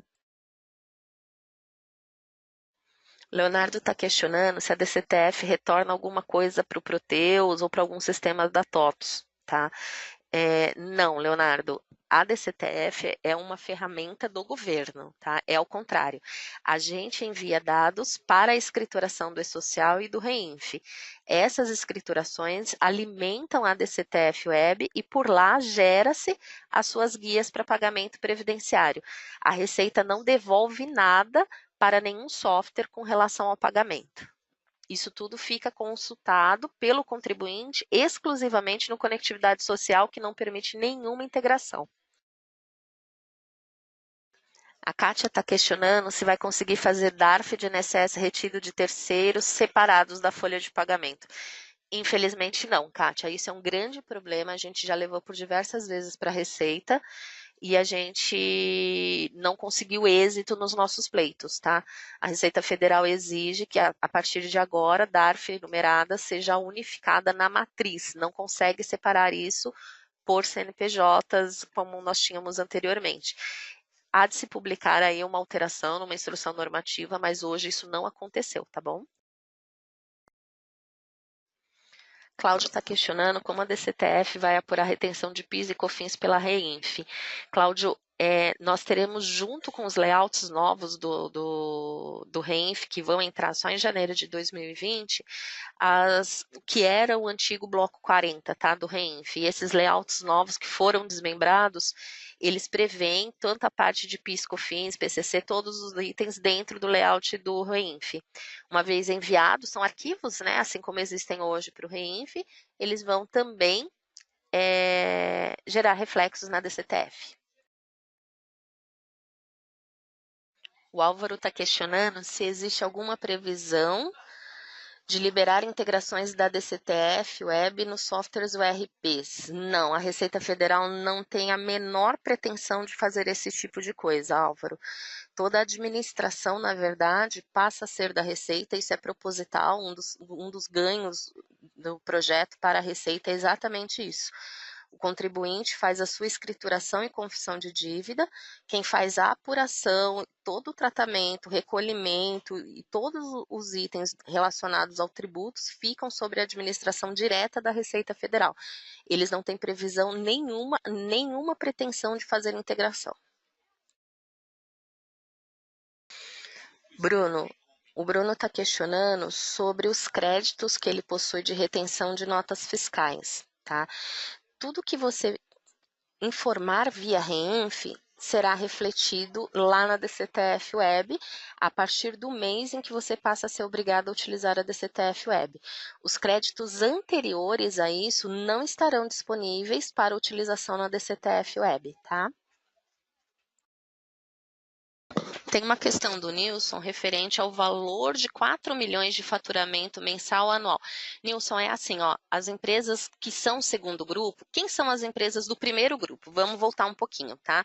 Speaker 2: Leonardo está questionando se a DCTF retorna alguma coisa para o Proteus ou para algum sistema da TOTS, tá? Não, Leonardo, a DCTF é uma ferramenta do governo, tá? É ao contrário. A gente envia dados para a escrituração do e-social e do REINF. Essas escriturações alimentam a DCTF Web e por lá gera-se as suas guias para pagamento previdenciário. A Receita não devolve nada para nenhum software com relação ao pagamento. Isso tudo fica consultado pelo contribuinte exclusivamente no Conectividade Social, que não permite nenhuma integração. A Kátia está questionando se vai conseguir fazer DARF de INSS retido de terceiros separados da folha de pagamento. Infelizmente não, Kátia. Isso é um grande problema, a gente já levou por diversas vezes para a Receita e a gente não conseguiu êxito nos nossos pleitos, tá? A Receita Federal exige que a partir de agora, DARF numerada seja unificada na matriz, não consegue separar isso por CNPJs como nós tínhamos anteriormente. Há de se publicar aí uma alteração numa instrução normativa, mas hoje isso não aconteceu, tá bom? Cláudio está questionando como a DCTF vai apurar a retenção de PIS e COFINS pela REINF. Cláudio, nós teremos junto com os layouts novos do REINF, que vão entrar só em janeiro de 2020, que era o antigo bloco 40, tá, do REINF. E esses layouts novos que foram desmembrados, eles prevêem tanto a parte de PIS, COFINS, PCC, todos os itens dentro do layout do REINF. Uma vez enviados, são arquivos, né, assim como existem hoje para o REINF, eles vão também gerar reflexos na DCTF. O Álvaro está questionando se existe alguma previsão de liberar integrações da DCTF Web nos softwares URPs. Não, a Receita Federal não tem a menor pretensão de fazer esse tipo de coisa, Álvaro. Toda a administração, na verdade, passa a ser da Receita, isso é proposital, um dos ganhos do projeto para a Receita é exatamente isso. O contribuinte faz a sua escrituração e confissão de dívida, quem faz a apuração, todo o tratamento, recolhimento e todos os itens relacionados ao tributos ficam sobre a administração direta da Receita Federal. Eles não têm previsão nenhuma pretensão de fazer integração. O Bruno está questionando sobre os créditos que ele possui de retenção de notas fiscais, tá? Tudo que você informar via RENF será refletido lá na DCTF Web a partir do mês em que você passa a ser obrigado a utilizar a DCTF Web. Os créditos anteriores a isso não estarão disponíveis para utilização na DCTF Web, tá? Tem uma questão do Nilson referente ao valor de 4 milhões de faturamento mensal anual. Nilson, é assim, ó, as empresas que são segundo grupo, quem são as empresas do primeiro grupo? Vamos voltar um pouquinho, tá?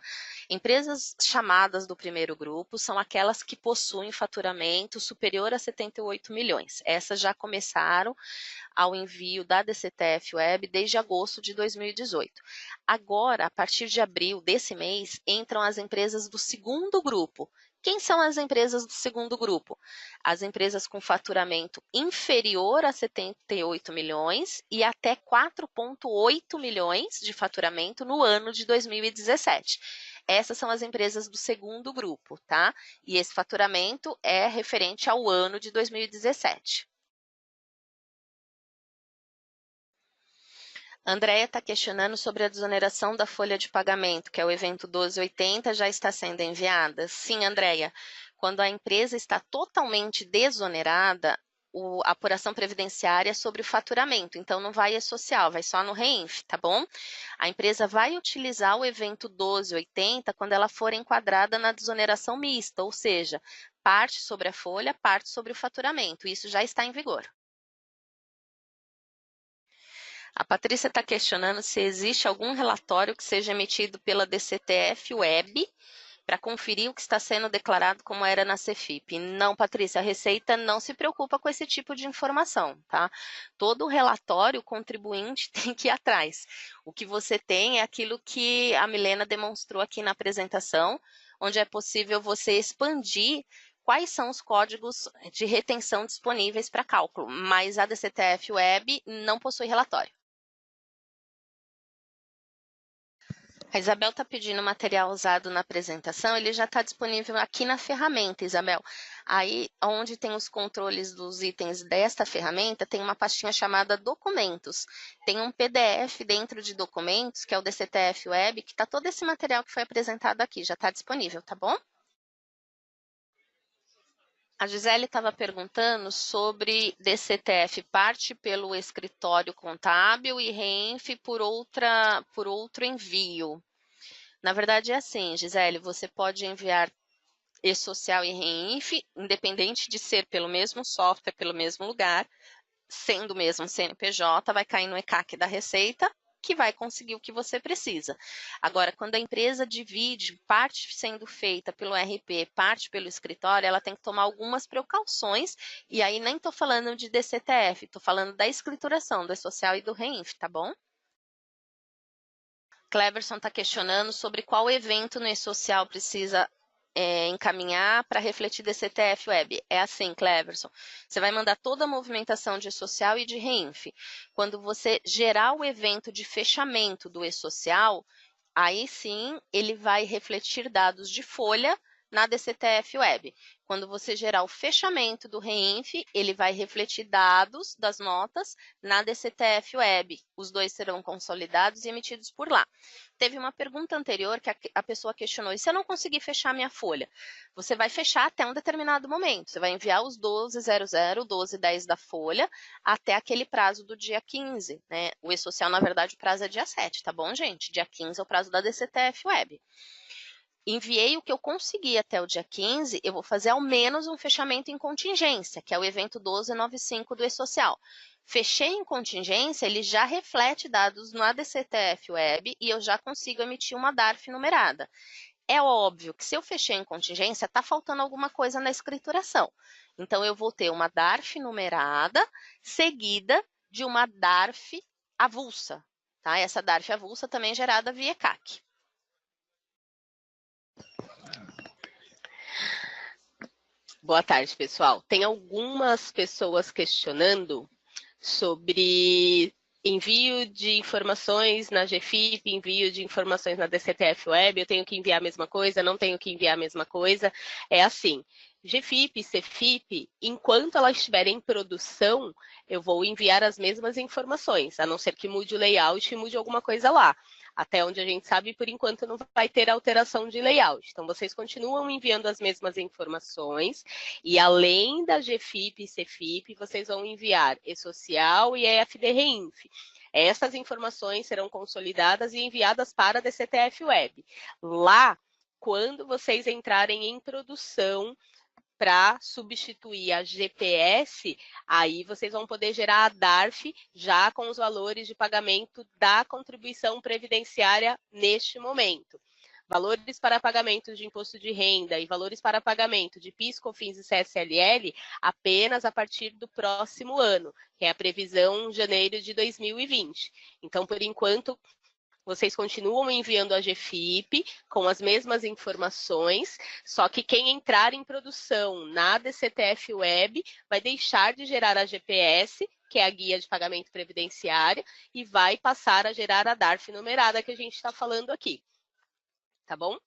Speaker 2: Empresas chamadas do primeiro grupo são aquelas que possuem faturamento superior a 78 milhões. Essas já começaram ao envio da DCTF Web desde agosto de 2018. Agora, a partir de abril desse mês, entram as empresas do segundo grupo. Quem são as empresas do segundo grupo? As empresas com faturamento inferior a 78 milhões e até 4,8 milhões de faturamento no ano de 2017. Essas são as empresas do segundo grupo, tá? E esse faturamento é referente ao ano de 2017. Andréia está questionando sobre a desoneração da folha de pagamento, que é o evento 1280, já está sendo enviada? Sim, Andréia. Quando a empresa está totalmente desonerada, a apuração previdenciária é sobre o faturamento, então não vai social, vai só no RENF, tá bom? A empresa vai utilizar o evento 1280 quando ela for enquadrada na desoneração mista, ou seja, parte sobre a folha, parte sobre o faturamento. Isso já está em vigor. A Patrícia está questionando se existe algum relatório que seja emitido pela DCTF Web para conferir o que está sendo declarado como era na Cefip. Não, Patrícia, a Receita não se preocupa com esse tipo de informação, tá? Todo relatório, o contribuinte tem que ir atrás. O que você tem é aquilo que a Milena demonstrou aqui na apresentação, onde é possível você expandir quais são os códigos de retenção disponíveis para cálculo, mas a DCTF Web não possui relatório. A Isabel está pedindo material usado na apresentação, ele já está disponível aqui na ferramenta, Isabel. Aí, onde tem os controles dos itens desta ferramenta, tem uma pastinha chamada Documentos. Tem um PDF dentro de Documentos, que é o DCTF Web, que está todo esse material que foi apresentado aqui, já está disponível, tá bom? A Gisele estava perguntando sobre DCTF parte pelo escritório contábil e RENF por outro envio. Na verdade é assim, Gisele, você pode enviar e-social e RENF, independente de ser pelo mesmo software, pelo mesmo lugar, sendo o mesmo CNPJ, vai cair no ECAC da Receita, que vai conseguir o que você precisa. Agora, quando a empresa divide, parte sendo feita pelo RP, parte pelo escritório, ela tem que tomar algumas precauções, e aí nem estou falando de DCTF, estou falando da escrituração, do e-social e do RENF, tá bom? Cleverson está questionando sobre qual evento no e-social precisa encaminhar para refletir DCTF Web. É assim, Cleverson, você vai mandar toda a movimentação de e-social e de RENF. Quando você gerar o evento de fechamento do e-social, aí sim ele vai refletir dados de folha na DCTF Web. Quando você gerar o fechamento do RENF, ele vai refletir dados das notas na DCTF Web. Os dois serão consolidados e emitidos por lá. Teve uma pergunta anterior que a pessoa questionou, e se eu não conseguir fechar minha folha? Você vai fechar até um determinado momento. Você vai enviar os 1200, 1210 da folha até aquele prazo do dia 15, né? O e-social, na verdade, o prazo é dia 7, tá bom, gente? Dia 15 é o prazo da DCTF Web. Enviei o que eu consegui até o dia 15, eu vou fazer ao menos um fechamento em contingência, que é o evento 1295 do e-social. Fechei em contingência, ele já reflete dados no DCTF Web e eu já consigo emitir uma DARF numerada. É óbvio que se eu fechei em contingência, está faltando alguma coisa na escrituração. Então, eu vou ter uma DARF numerada, seguida de uma DARF avulsa. Tá? Essa DARF avulsa também é gerada via ECAC.
Speaker 3: Boa tarde, pessoal. Tem algumas pessoas questionando sobre envio de informações na GFIP, envio de informações na DCTF Web, eu tenho que enviar a mesma coisa, não tenho que enviar a mesma coisa. É assim, GFIP, CFIP, enquanto ela estiver em produção, eu vou enviar as mesmas informações, a não ser que mude o layout e mude alguma coisa lá. Até onde a gente sabe, por enquanto não vai ter alteração de layout. Então, vocês continuam enviando as mesmas informações e além da GFIP e CFIP, vocês vão enviar E-Social e EFD-REINF. Essas informações serão consolidadas e enviadas para a DCTF Web. Lá, quando vocês entrarem em produção para substituir a GPS, aí vocês vão poder gerar a DARF já com os valores de pagamento da contribuição previdenciária neste momento. Valores para pagamento de imposto de renda e valores para pagamento de PIS, COFINS e CSLL apenas a partir do próximo ano, que é a previsão janeiro de 2020. Então, por enquanto, vocês continuam enviando a GFIP com as mesmas informações, só que quem entrar em produção na DCTF Web vai deixar de gerar a GPS, que é a guia de pagamento previdenciário, e vai passar a gerar a DARF numerada que a gente está falando aqui. Tá bom?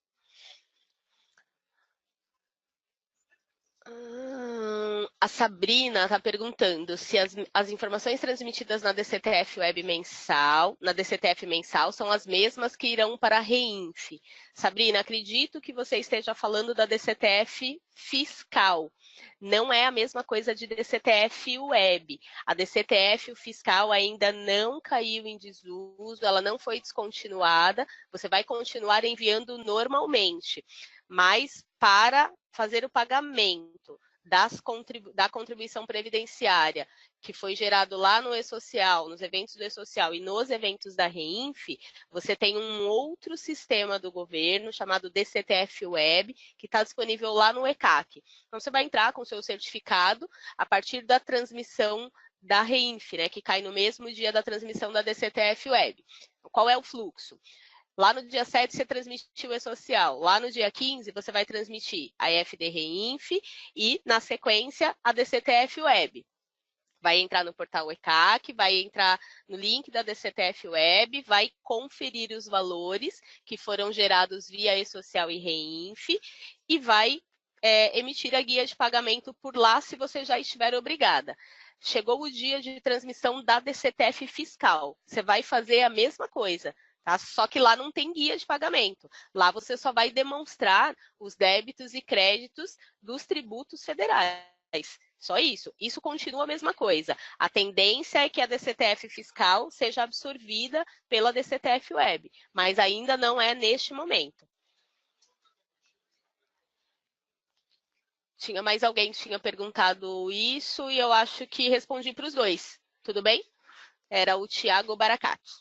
Speaker 3: A Sabrina está perguntando se as informações transmitidas na DCTF Web mensal, na DCTF mensal, são as mesmas que irão para a REINF. Sabrina, acredito que você esteja falando da DCTF fiscal. Não é a mesma coisa de DCTF Web. A DCTF fiscal ainda não caiu em desuso, ela não foi descontinuada, você vai continuar enviando normalmente, mas para fazer o pagamento da contribuição previdenciária que foi gerado lá no E-Social, nos eventos do E-Social e nos eventos da REINF, você tem um outro sistema do governo chamado DCTF Web, que está disponível lá no ECAC. Então, você vai entrar com o seu certificado a partir da transmissão da REINF, né, que cai no mesmo dia da transmissão da DCTF Web. Qual é o fluxo? Lá no dia 7 você transmitiu o E-Social, lá no dia 15 você vai transmitir a EFD-REINF e, na sequência, a DCTF Web. Vai entrar no portal ECAC, vai entrar no link da DCTF Web, vai conferir os valores que foram gerados via E-Social e REINF e vai emitir a guia de pagamento por lá se você já estiver obrigada. Chegou o dia de transmissão da DCTF fiscal, você vai fazer a mesma coisa. Tá? Só que lá não tem guia de pagamento. Lá você só vai demonstrar os débitos e créditos dos tributos federais. Só isso. Isso continua a mesma coisa. A tendência é que a DCTF fiscal seja absorvida pela DCTF Web, mas ainda não é neste momento. Tinha mais alguém que tinha perguntado isso e eu acho que respondi para os dois. Tudo bem? Era o Tiago Baracati.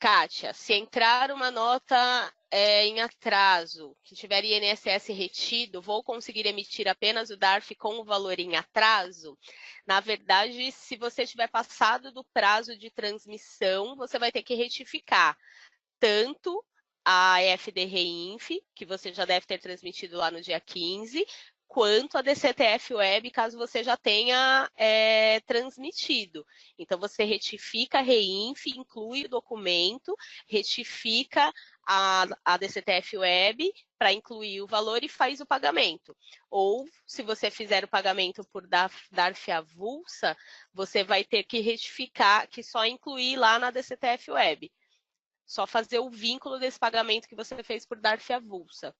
Speaker 3: Kátia, se entrar uma nota em atraso, que tiver INSS retido, vou conseguir emitir apenas o DARF com o valor em atraso? Na verdade, se você tiver passado do prazo de transmissão, você vai ter que retificar tanto a EFD-REINF, que você já deve ter transmitido lá no dia 15, quanto a DCTF Web, caso você já tenha transmitido. Então, você retifica a REINF, inclui o documento, retifica a DCTF Web para incluir o valor e faz o pagamento. Ou, se você fizer o pagamento por DARF avulsa, você vai ter que retificar, que só incluir lá na DCTF Web. Só fazer o vínculo desse pagamento que você fez por DARF avulsa.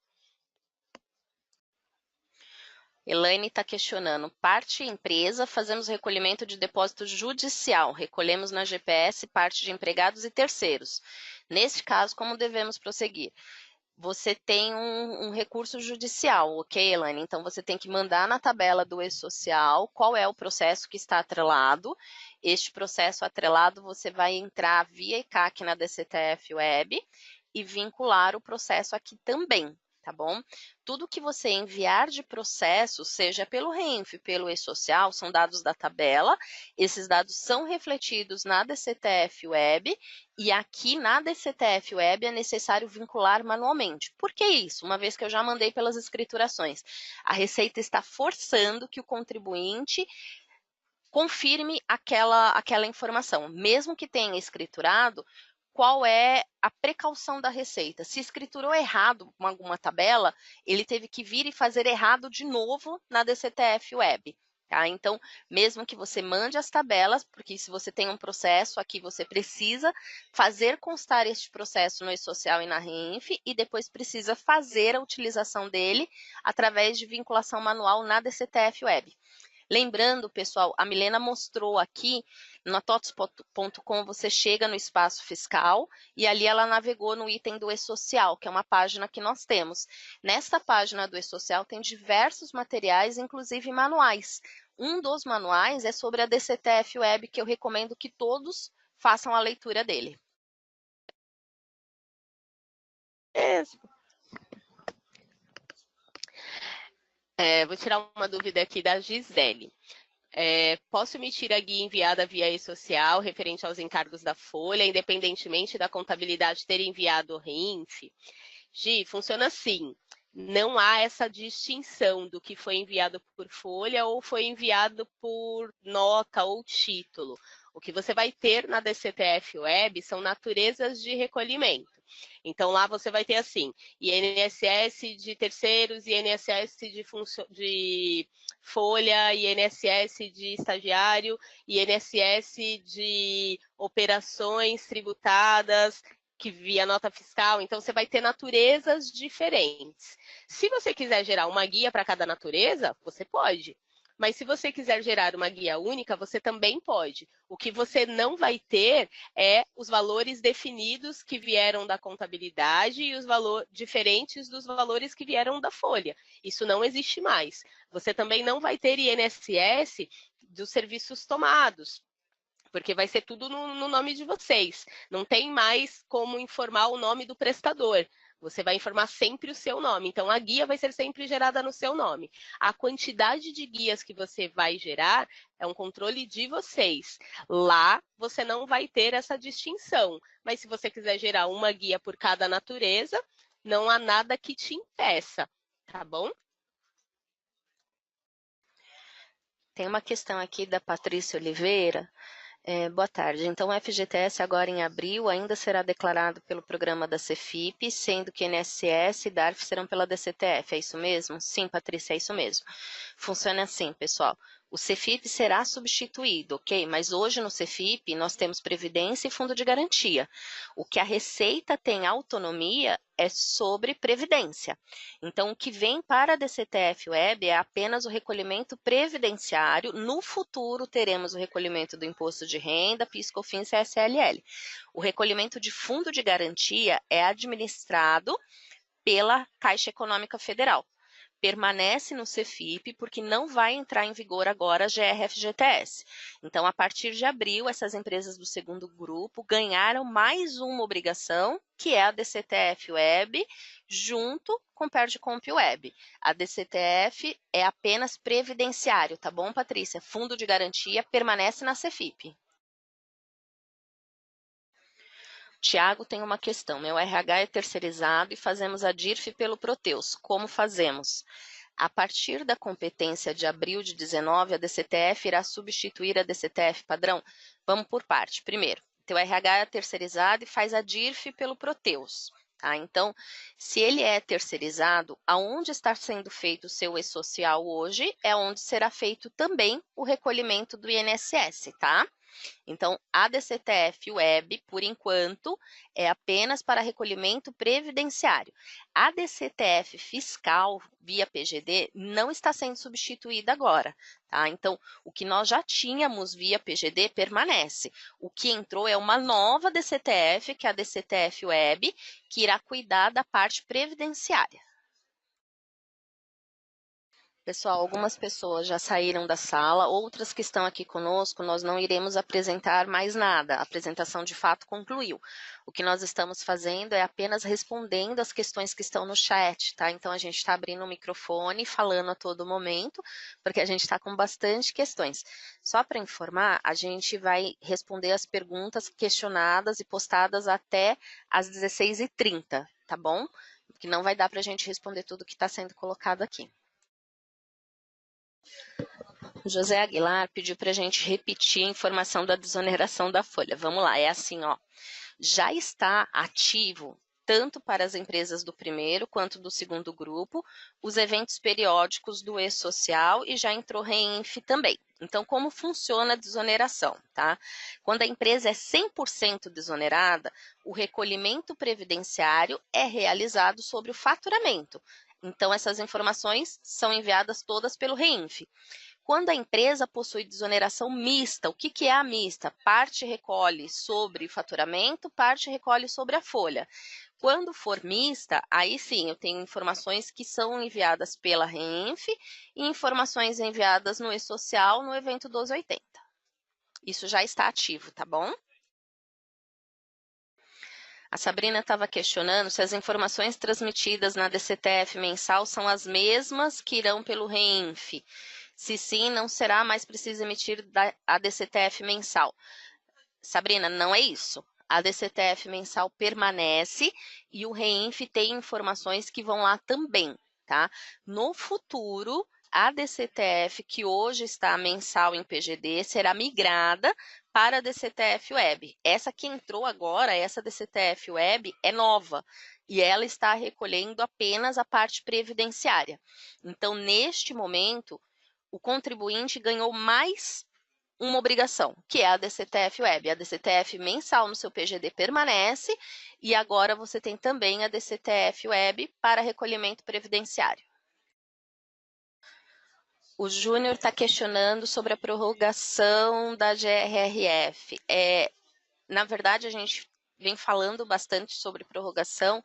Speaker 2: Elaine está questionando, parte empresa, fazemos recolhimento de depósito judicial, recolhemos na GPS parte de empregados e terceiros. Neste caso, como devemos prosseguir? Você tem um recurso judicial, ok, Elaine? Então, você tem que mandar na tabela do E-Social qual é o processo que está atrelado. Este processo atrelado, você vai entrar via ECAC na DCTF Web e vincular o processo aqui também. Tá bom? Tudo que você enviar de processo, seja pelo REINF, pelo E-Social, são dados da tabela. Esses dados são refletidos na DCTF Web e aqui na DCTF Web é necessário vincular manualmente. Por que isso? Uma vez que eu já mandei pelas escriturações. A Receita está forçando que o contribuinte confirme aquela informação. Mesmo que tenha escriturado, qual é a precaução da Receita? Se escriturou errado alguma tabela, ele teve que vir e fazer errado de novo na DCTF Web, Tá? Então, mesmo que você mande as tabelas, porque se você tem um processo aqui, você precisa fazer constar este processo no e-social e na RENF, e depois precisa fazer a utilização dele através de vinculação manual na DCTF Web. Lembrando, pessoal, a Milena mostrou aqui, na totos.com, você chega no espaço fiscal e ali ela navegou no item do e-social, que é uma página que nós temos. Nesta página do e-social tem diversos materiais, inclusive manuais. Um dos manuais é sobre a DCTF Web, que eu recomendo que todos façam a leitura dele.
Speaker 3: Vou tirar uma dúvida aqui da Gisele. Posso emitir a guia enviada via e-social referente aos encargos da Folha, independentemente da contabilidade ter enviado o RENF? Gi, funciona assim. Não há essa distinção do que foi enviado por folha ou foi enviado por nota ou título. O que você vai ter na DCTF Web são naturezas de recolhimento. Então, lá você vai ter assim, INSS de terceiros, INSS de folha, INSS de estagiário, INSS de operações tributadas, que via nota fiscal, então você vai ter naturezas diferentes. Se você quiser gerar uma guia para cada natureza, você pode. Mas se você quiser gerar uma guia única, você também pode. O que você não vai ter é os valores definidos que vieram da contabilidade e os valores diferentes dos valores que vieram da folha. Isso não existe mais. Você também não vai ter INSS dos serviços tomados, porque vai ser tudo no nome de vocês. Não tem mais como informar o nome do prestador. Você vai informar sempre o seu nome. Então, a guia vai ser sempre gerada no seu nome. A quantidade de guias que você vai gerar é um controle de vocês. Lá, você não vai ter essa distinção. Mas se você quiser gerar uma guia por cada natureza, não há nada que te impeça, tá bom?
Speaker 2: Tem uma questão aqui da Patrícia Oliveira. Boa tarde. Então, o FGTS agora em abril ainda será declarado pelo programa da CEFIP, sendo que INSS e DARF serão pela DCTF, é isso mesmo? Sim, Patrícia, é isso mesmo. Funciona assim, pessoal. O CEFIP será substituído, ok? Mas hoje no CEFIP nós temos Previdência e Fundo de Garantia. O que a Receita tem autonomia é sobre Previdência. Então, o que vem para a DCTF Web é apenas o recolhimento previdenciário. No futuro, teremos o recolhimento do Imposto de Renda, PIS, COFINS e CSLL. O recolhimento de Fundo de Garantia é administrado pela Caixa Econômica Federal. Permanece no CEFIP, porque não vai entrar em vigor agora a GR-FGTS. Então, a partir de abril, essas empresas do segundo grupo ganharam mais uma obrigação, que é a DCTF Web, junto com o Perdigomp Web. A DCTF é apenas previdenciário, tá bom, Patrícia? Fundo de garantia permanece na CEFIP. Tiago tem uma questão. Meu RH é terceirizado e fazemos a DIRF pelo Proteus. Como fazemos? A partir da competência de abril de 19, a DCTF irá substituir a DCTF padrão? Vamos por parte. Primeiro, teu RH é terceirizado e faz a DIRF pelo Proteus. Tá? Então, se ele é terceirizado, aonde está sendo feito o seu e-social hoje é onde será feito também o recolhimento do INSS, tá? Então, a DCTF Web, por enquanto, é apenas para recolhimento previdenciário. A DCTF Fiscal, via PGD, não está sendo substituída agora, tá? Então, o que nós já tínhamos via PGD permanece. O que entrou é uma nova DCTF, que é a DCTF Web, que irá cuidar da parte previdenciária. Pessoal, algumas pessoas já saíram da sala, outras que estão aqui conosco, nós não iremos apresentar mais nada. A apresentação de fato concluiu. O que nós estamos fazendo é apenas respondendo as questões que estão no chat, tá? Então, a gente está abrindo o microfone, falando a todo momento, porque a gente está com bastante questões. Só para informar, a gente vai responder as perguntas questionadas e postadas até às 16h30, tá bom? Porque não vai dar para a gente responder tudo que está sendo colocado aqui. José Aguilar pediu para a gente repetir a informação da desoneração da folha. Vamos lá, é assim, ó. Já está ativo tanto para as empresas do primeiro quanto do segundo grupo, os eventos periódicos do E-Social e já entrou REINF também. Então, como funciona a desoneração, tá? Quando a empresa é 100% desonerada, o recolhimento previdenciário é realizado sobre o faturamento. Então, essas informações são enviadas todas pelo REINF. Quando a empresa possui desoneração mista, o que é a mista? Parte recolhe sobre o faturamento, parte recolhe sobre a folha. Quando for mista, aí sim, eu tenho informações que são enviadas pela REINF e informações enviadas no E-Social no evento 1280. Isso já está ativo, tá bom? A Sabrina estava questionando se as informações transmitidas na DCTF mensal são as mesmas que irão pelo REINF. Se sim, não será mais preciso emitir a DCTF mensal. Sabrina, não é isso. A DCTF mensal permanece e o REINF tem informações que vão lá também, tá? No futuro, a DCTF, que hoje está mensal em PGD, será migrada para a DCTF Web. Essa que entrou agora, essa DCTF Web, é nova e ela está recolhendo apenas a parte previdenciária. Então, neste momento, o contribuinte ganhou mais uma obrigação, que é a DCTF Web. A DCTF mensal no seu PGD permanece e agora você tem também a DCTF Web para recolhimento previdenciário. O Júnior está questionando sobre a prorrogação da GRRF. Na verdade, a gente vem falando bastante sobre prorrogação,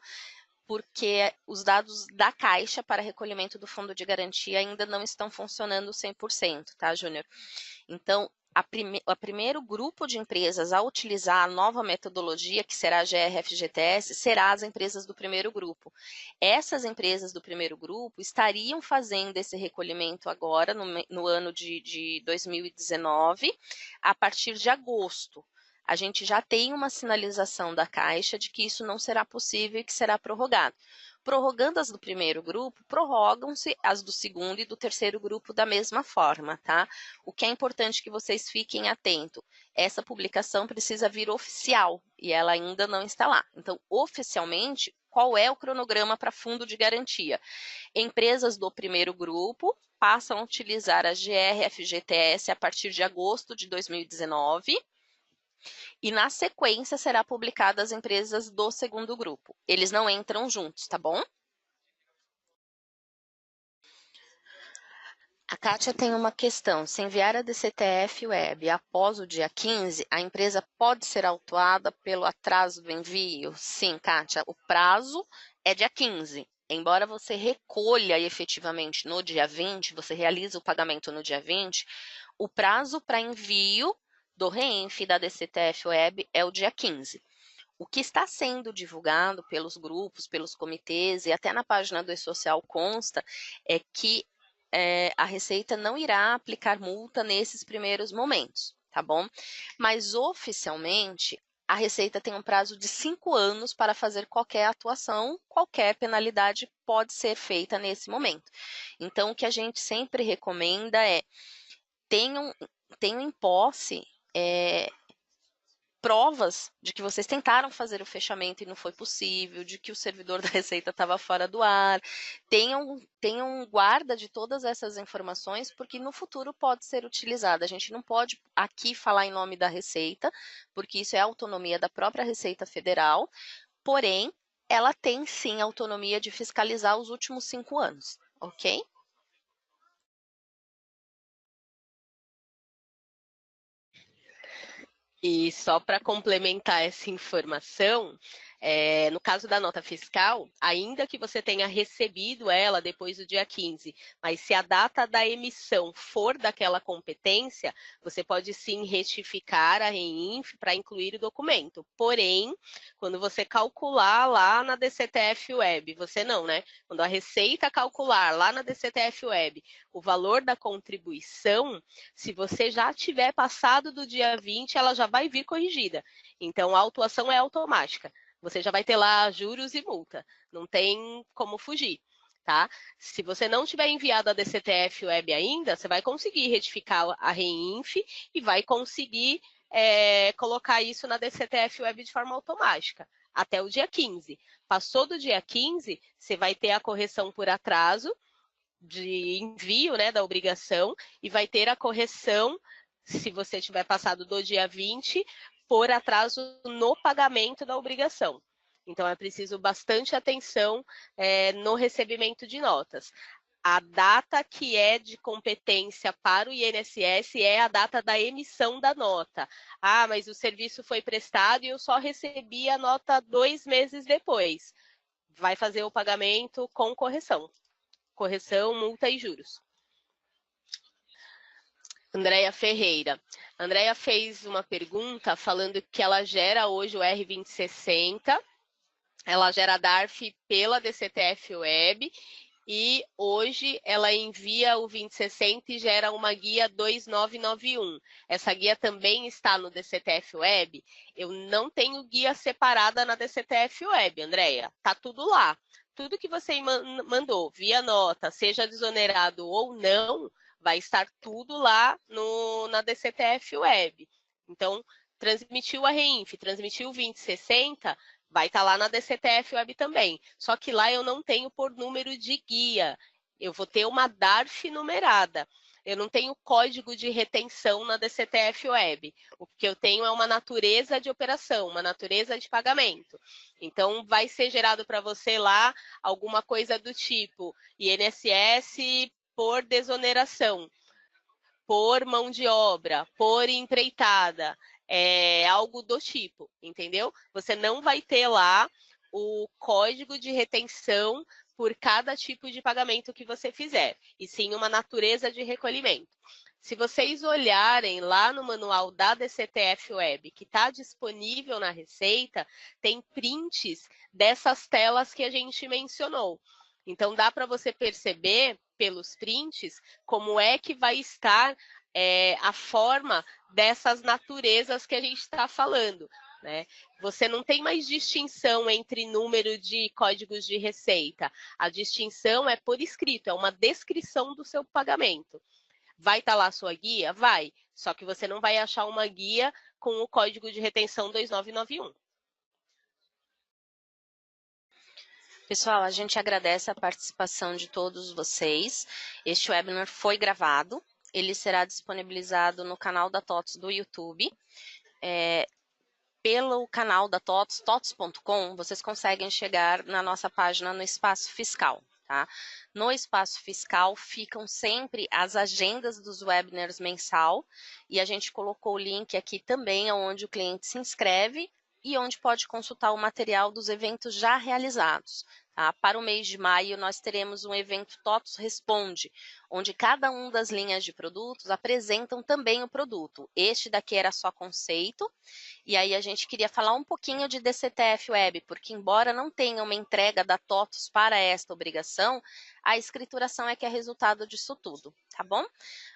Speaker 2: porque os dados da Caixa para recolhimento do fundo de garantia ainda não estão funcionando 100%, tá, Júnior? Então, o primeiro grupo de empresas a utilizar a nova metodologia, que será a GRF-GTS, será as empresas do primeiro grupo. Essas empresas do primeiro grupo estariam fazendo esse recolhimento agora, no ano de 2019, a partir de agosto. A gente já tem uma sinalização da Caixa de que isso não será possível e que será prorrogado. Prorrogando as do primeiro grupo, prorrogam-se as do segundo e do terceiro grupo da mesma forma, tá? O que é importante que vocês fiquem atentos, essa publicação precisa vir oficial e ela ainda não está lá. Então, oficialmente, qual é o cronograma para fundo de garantia? Empresas do primeiro grupo passam a utilizar a GRF-GTS a partir de agosto de 2019, e na sequência será publicada as empresas do segundo grupo. Eles não entram juntos, tá bom? A Kátia tem uma questão. Se enviar a DCTF Web após o dia 15, a empresa pode ser autuada pelo atraso do envio? Sim, Kátia, o prazo é dia 15. Embora você recolha efetivamente no dia 20, você realiza o pagamento no dia 20, o prazo para envio do REINF da DCTF Web é o dia 15. O que está sendo divulgado pelos grupos, pelos comitês e até na página do E-Social consta é que a Receita não irá aplicar multa nesses primeiros momentos, tá bom? Mas oficialmente a Receita tem um prazo de 5 anos para fazer qualquer atuação, qualquer penalidade pode ser feita nesse momento. Então, o que a gente sempre recomenda é tenham em posse provas de que vocês tentaram fazer o fechamento e não foi possível, de que o servidor da Receita estava fora do ar. Tenham guarda de todas essas informações, porque no futuro pode ser utilizada. A gente não pode aqui falar em nome da Receita, porque isso é autonomia da própria Receita Federal, porém, ela tem sim autonomia de fiscalizar os últimos 5 anos, ok?
Speaker 3: E só para complementar essa informação, no caso da nota fiscal, ainda que você tenha recebido ela depois do dia 15, mas se a data da emissão for daquela competência, você pode sim retificar a REINF para incluir o documento. Porém, quando você calcular lá na DCTF Web, você não, né? Quando a Receita calcular lá na DCTF Web o valor da contribuição, se você já tiver passado do dia 20, ela já vai vir corrigida. Então, a autuação é automática. Você já vai ter lá juros e multa. Não tem como fugir, tá? Se você não tiver enviado a DCTF Web ainda, você vai conseguir retificar a REINF e vai conseguir colocar isso na DCTF Web de forma automática, até o dia 15. Passou do dia 15, você vai ter a correção por atraso de envio, né, da obrigação, e vai ter a correção, se você tiver passado do dia 20, por atraso no pagamento da obrigação. Então, é preciso bastante atenção no recebimento de notas. A data que é de competência para o INSS é a data da emissão da nota. Ah, mas o serviço foi prestado e eu só recebi a nota 2 meses depois. Vai fazer o pagamento com correção. Correção, multa e juros. Andréia Ferreira. Andréia fez uma pergunta falando que ela gera hoje o R2060, ela gera DARF pela DCTF Web, e hoje ela envia o 2060 e gera uma guia 2991. Essa guia também está no DCTF Web. Eu não tenho guia separada na DCTF Web, Andréia. Tá tudo lá. Tudo que você mandou via nota, seja desonerado ou não, vai estar tudo lá na DCTF Web. Então, transmitiu a REINF, transmitiu o 2060, vai estar lá na DCTF Web também. Só que lá eu não tenho por número de guia. Eu vou ter uma DARF numerada. Eu não tenho código de retenção na DCTF Web. O que eu tenho é uma natureza de operação, uma natureza de pagamento. Então, vai ser gerado para você lá alguma coisa do tipo INSS por desoneração, por mão de obra, por empreitada, algo do tipo, entendeu? Você não vai ter lá o código de retenção por cada tipo de pagamento que você fizer, e sim uma natureza de recolhimento. Se vocês olharem lá no manual da DCTF Web, que está disponível na Receita, tem prints dessas telas que a gente mencionou. Então, dá para você perceber, pelos prints, como é que vai estar a forma dessas naturezas que a gente está falando, né? Você não tem mais distinção entre número de códigos de receita. A distinção é por escrito, é uma descrição do seu pagamento. Vai estar lá a sua guia? Vai. Só que você não vai achar uma guia com o código de retenção 2991.
Speaker 2: Pessoal, a gente agradece a participação de todos vocês. Este webinar foi gravado. Ele será disponibilizado no canal da TOTS do YouTube. Pelo canal da TOTS, tots.com, vocês conseguem chegar na nossa página no Espaço Fiscal. Tá? No Espaço Fiscal ficam sempre as agendas dos webinars mensal, e a gente colocou o link aqui também, onde o cliente se inscreve e onde pode consultar o material dos eventos já realizados. Tá? Para o mês de maio, nós teremos um evento TOTS Responde, onde cada uma das linhas de produtos apresentam também o produto. Este daqui era só conceito, e aí a gente queria falar um pouquinho de DCTF Web, porque embora não tenha uma entrega da TOTS para esta obrigação, a escrituração é que é resultado disso tudo, tá bom?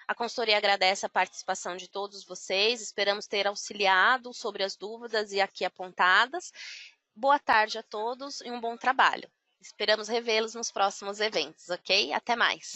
Speaker 2: A consultoria agradece a participação de todos vocês, esperamos ter auxiliado sobre as dúvidas e aqui apontadas. Boa tarde a todos e um bom trabalho. Esperamos revê-los nos próximos eventos, ok? Até mais!